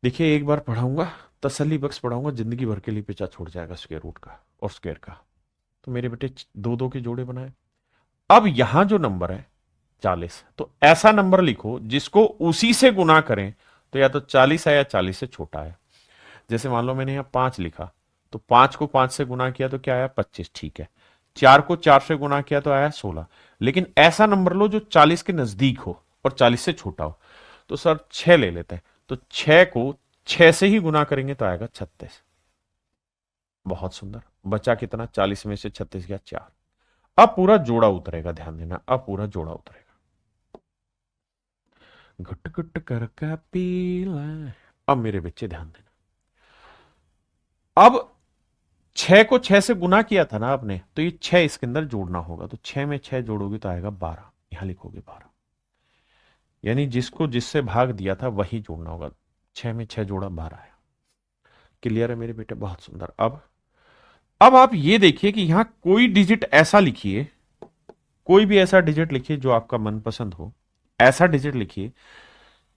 Speaker 1: देखिए एक बार पढ़ाऊंगा, तसल्ली बख्श पढ़ाऊंगा, जिंदगी भर के लिए पीछा छोड़ जाएगा स्क्वायर रूट का और स्क्वायर का। तो मेरे बेटे 2 2 के जोड़े बनाए। अब यहां जो नंबर है 40, तो ऐसा नंबर लिखो जिसको उसी से गुना करें तो या तो 40 है या 40 से छोटा है। जैसे मान लो मैंने यहां 5 लिखा, तो 5 को 5 से गुना किया तो क्या आया 25, ठीक है। 4 को 4 से गुना किया तो आया 16। लेकिन ऐसा नंबर लो जो 40 के नजदीक हो और 40 से छोटा हो। तो सर 6 ले लेते हैं, तो 6 को 6 से ही गुना करेंगे तो आएगा 36। बहुत सुंदर, बचा कितना, 40 में से 36 गया 4। अब पूरा जोड़ा उतरेगा, ध्यान देना, अब पूरा जोड़ा उतरेगा। घुट घुट कर पीला। अब मेरे बच्चे ध्यान देना, अब 6 को 6 से गुना किया था ना आपने, तो ये 6 इसके अंदर जोड़ना होगा, तो 6 में 6 जोड़ोगे तो आएगा 12, यहां लिखोगे 12, यानी जिसको जिससे भाग दिया था वही जोड़ना होगा। 6 में 6 जोड़ा 12 है। क्लियर है मेरे बेटे, बहुत सुंदर। अब आप ये देखिए कि यहां कोई डिजिट ऐसा लिखिए, कोई भी ऐसा डिजिट लिखिए जो आपका मनपसंद हो, ऐसा डिजिट लिखिए।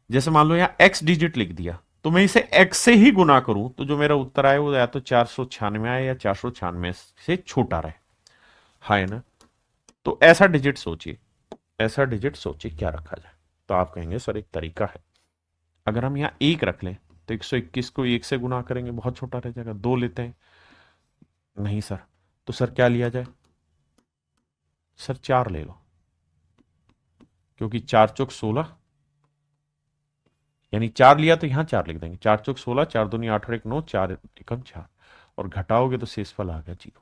Speaker 1: जैसे मान लो यहां एक्स डिजिट लिख दिया, तो मैं इसे एक्स से ही गुना करूं तो जो मेरा उत्तर आए वो या तो 496 आए या 496 से छोटा रहे, है ना। तो ऐसा डिजिट सोचिए, ऐसा डिजिट सोचिए क्या रखा जाए। तो आप कहेंगे सर एक तरीका है, अगर हम यहां 1 रख लें तो 121 को 1 से गुना करेंगे बहुत छोटा रह जाएगा। 2 लेते हैं, नहीं सर, तो सर क्या लिया जाए? सर 4 ले लो, क्योंकि 4 चौक 16, यानी 4 लिया तो यहां 4 लिख देंगे। 4 चौक 16, 4 दूनी 8 और 1 9, 4 एकम 4, और घटाओगे तो शेषफल आ गया 0।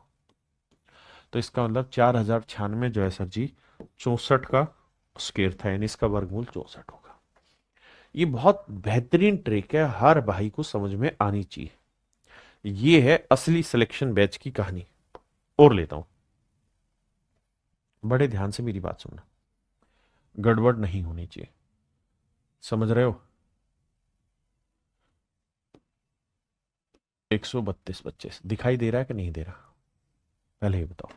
Speaker 1: तो इसका मतलब 4096 जो है सर जी 64 का स्क्वायर था, यानी इसका वर्गमूल 64 होगा। ये बहुत बेहतरीन ट्रिक है, हर भाई को समझ में आनी चाहिए। ये है असली सिलेक्शन बैच की कहानी। और लेता हूं, बड़े ध्यान से मेरी बात सुनना, गड़बड़ नहीं होनी चाहिए, समझ रहे हो? 132 25 दिखाई दे रहा है कि नहीं दे रहा? पहले ही बताओ।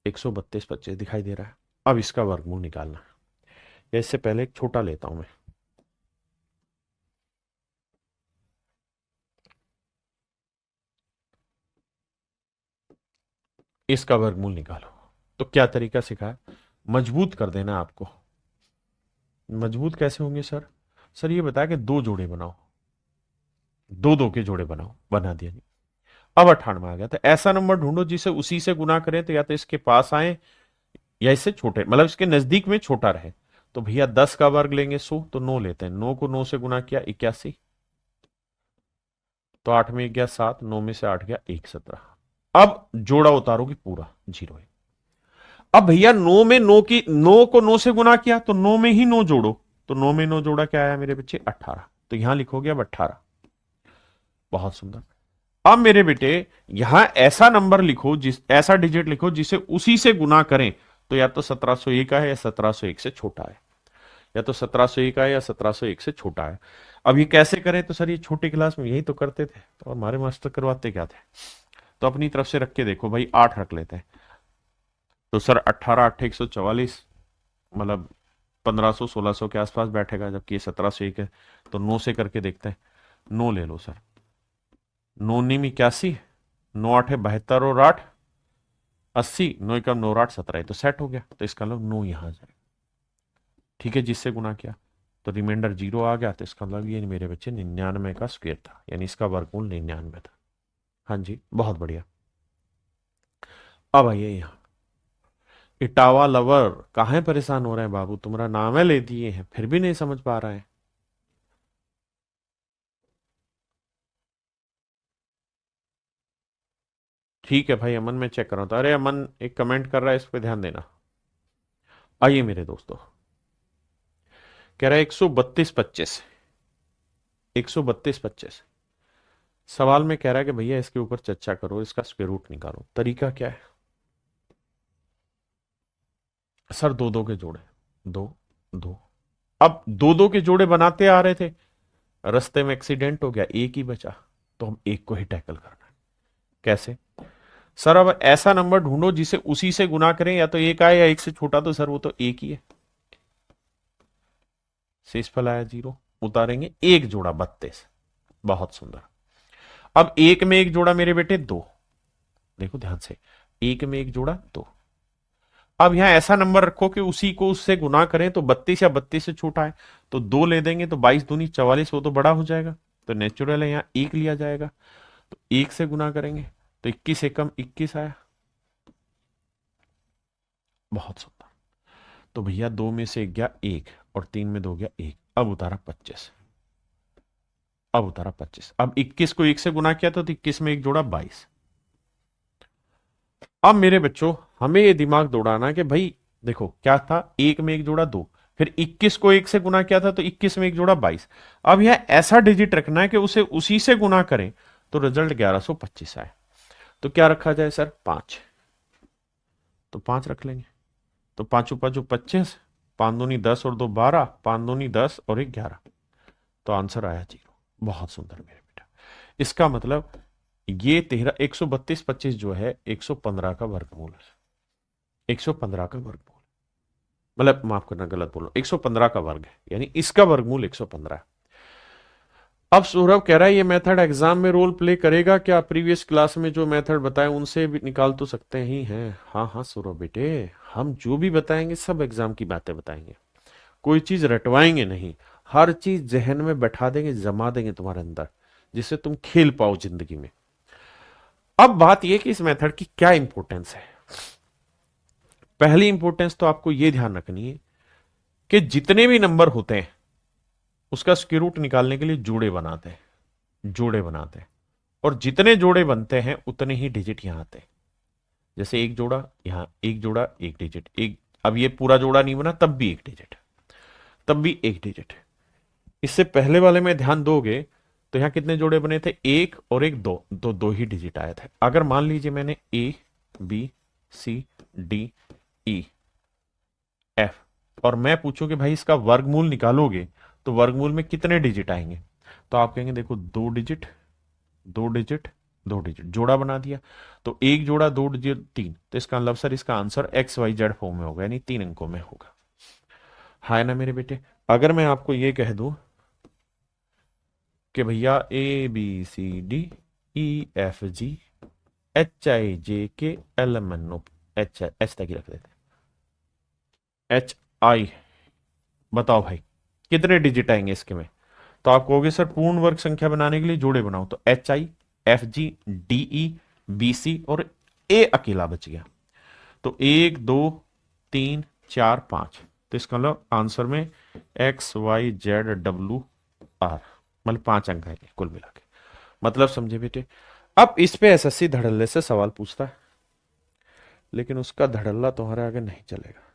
Speaker 1: 132 25 दिखाई दे रहा है? अब इसका वर्गमूल निकालना है। इससे पहले एक छोटा लेता हूं मैं। इसका वर्गमूल निकालो। तो क्या तरीका सिखाया? मजबूत कर देना आपको। मजबूत कैसे होंगे सर? सर ये बताया कि 2 जोड़े बनाओ, 2 2 के जोड़े बनाओ, बना दिया जी। अब 98 आ गया, तो ऐसा नंबर ढूंढो जिसे उसी से गुना करें, तो या तो इसके पास आए या इससे छोटे, मतलब इसके नजदीक में छोटा रहे। तो भैया 10 का वर्ग लेंगे 100, तो 9 लेते हैं। 9 को 9 से गुना किया 81, तो 8 में 1 गया 7, 9 में से 8 गया 1 17। अब जोड़ा उतारोगे पूरा 0 है। अब भैया 9 में 9 की 9 को 9 से गुना किया, तो 9 में ही 9 जोड़ो, तो 9 में 9 जोड़ा क्या आया मेरे बच्चे? 18। तो यहां लिखोगे अब 18। बहुत सुंदर। अब मेरे बेटे यहां ऐसा नंबर लिखो, ऐसा डिजिट लिखो जिसे उसी से गुना करें, तो या तो 1701 का है या 1701 से छोटा है, या तो 1701 का है या 1701 से छोटा है। अब ये कैसे करें? तो सर ये छोटी क्लास में यही तो करते थे, तो हमारे मास्टर करवाते क्या थे? तो अपनी तरफ से रख के देखो भाई, 8 रख लेते हैं। तो सर 18 8 144, मतलब 1500 1600 के आसपास बैठेगा, जबकि ये 1701 है। तो 9 से करके देखते हैं। 9 ले लो सर, 9 9 81, 9 8 72 और 8 80, 9 एकम 9 8 17, तो सेट हो गया। तो इसका मतलब 9 यहां जाएगा, ठीक है, जिससे गुना किया तो रिमाइंडर 0 आ गया। तो इसका मतलब ये मेरे बच्चे 99 का स्क्वायर था, यानी इसका वर्गमूल 99 था। हाँ जी, बहुत बढ़िया। अब आइए यहाँ, इटावा लवर कहाँ परेशान हो रहे हैं बाबू, तुम्हारा नाम है ले दिए हैं, फिर भी नहीं समझ पा रहे हैं। ठीक है भाई, अमन मैं चेक कर रहा हूं। अरे अमन एक कमेंट कर रहा है, इस पे ध्यान देना। आइए मेरे दोस्तों, कह रहा है 132 25, 132 25 सवाल में कह रहा है कि भैया इसके ऊपर चर्चा करो, इसका स्क्वायर रूट निकालो। तरीका क्या है? सर 2 2 के जोड़े, 2 2। अब 2 2 के जोड़े बनाते आ रहे थे, रास्ते में एक्सीडेंट हो गया, एक ही बचा, तो हम एक को ही टैकल करना है। कैसे? सर अब ऐसा नंबर ढूंढो जिसे उसी से गुना करें, या तो एक आए या एक से छोटा, तो सर वो तो एक ही है। शेषफल आया 0, उतारेंगे एक जोड़ा 32। बहुत सुंदर। अब एक में एक जोड़ा मेरे बेटे 2, देखो ध्यान से, एक में एक जोड़ा 2। अब यहां ऐसा नंबर रखो कि उसी को उससे गुना करें, तो 32 या 32 से छोटा है, तो 2 ले देंगे, तो 22 दूनी 44, वो तो बड़ा हो जाएगा, तो नेचुरल है यहां एक लिया जाएगा। तो एक से गुना करेंगे तो 21 एकम 21 आया। बहुत सुंदर। तो भैया 2 में से 1 गया 1, और 3 में 2 गया 1। अब उतारा 25, अब उतारा 25। अब 21 को 1 से गुना किया तो 21 में एक जोड़ा 22। अब मेरे बच्चों हमें ये दिमाग दौड़ाना है कि भाई देखो क्या था, एक में एक जोड़ा 2, फिर 21 को 1 से गुना किया था तो 21 में एक जोड़ा 22। अब यह ऐसा डिजिट रखना है कि उसे उसी से गुना करें, तो रिजल्ट 1125 आए। तो क्या रखा जाए सर? 5। तो 5 रख लेंगे। तो पांचों पांचों 25, 5 दूनी 10 और 2 12, 5 दूनी 10 और 1 11, तो आंसर आया 0। बहुत सुंदर मेरे बेटा। इसका मतलब ये 132 25 जो है 115 का वर्गमूल है। 115 का वर्गमूल, मतलब माफ करना गलत बोलो, 115 का वर्ग है, यानी इसका वर्गमूल 115 है। अब सौरभ कह रहा है ये मेथड एग्जाम में रोल प्ले करेगा क्या? प्रीवियस क्लास में जो मेथड बताए उनसे भी निकाल तो सकते ही हैं। हाँ हाँ सौरभ बेटे, हम जो भी बताएंगे सब एग्जाम की बातें बताएंगे, कोई चीज रटवाएंगे नहीं, हर चीज जहन में बैठा देंगे, जमा देंगे तुम्हारे अंदर, जिससे तुम खेल पाओ जिंदगी में। अब बात यह कि इस मेथड की क्या इंपॉर्टेंस है। पहली इंपॉर्टेंस तो आपको यह ध्यान रखनी है कि जितने भी नंबर होते हैं उसका स्क्वायर रूट निकालने के लिए जोड़े बनाते हैं, जोड़े बनाते हैं, और जितने जोड़े बनते हैं उतने ही डिजिट यहां आते हैं। जैसे एक जोड़ा यहां, एक जोड़ा, एक डिजिट, एक, अब ये पूरा जोड़ा नहीं बना तब भी एक डिजिट, तब भी एक डिजिट। इससे पहले वाले में ध्यान दोगे तो यहां कितने जोड़े बने थे, एक और एक, दो, तो दो ही डिजिट आए थे। अगर मान लीजिए मैंने A B C D E F और मैं पूछूं कि भाई इसका वर्गमूल निकालोगे तो वर्गमूल में कितने डिजिट आएंगे, तो आप कहेंगे देखो दो डिजिट, दो डिजिट, दो डिजिट, जोड़ा बना दिया तो एक जोड़ा दो डिजिट तीन, तो इसका मतलब सर इसका answer X Y Z form में होगा, यानी 3 अंकों में होगा। है ना मेरे बेटे। अगर मैं आपको ये कह दूं कि भैया A B C D E F G H I J K L M N O, H H तक ही रख देते हैं, एच आई, बताओ भाई कितने डिजिट आएंगे इसके में, तो आप कहोगे सर पूर्ण वर्ग संख्या बनाने के लिए जोड़े बनाओ, तो H I F G D E B C और ए अकेला बच गया, तो एक दो तीन चार पांच, तो इसका मतलब आंसर में X Y Z W R, मतलब 5 अंक है कुल मिला के। मतलब समझे बेटे। अब इस पे एसएससी धड़ल्ले से सवाल पूछता है, लेकिन उसका धड़ल्ला तुम्हारे आगे नहीं चलेगा।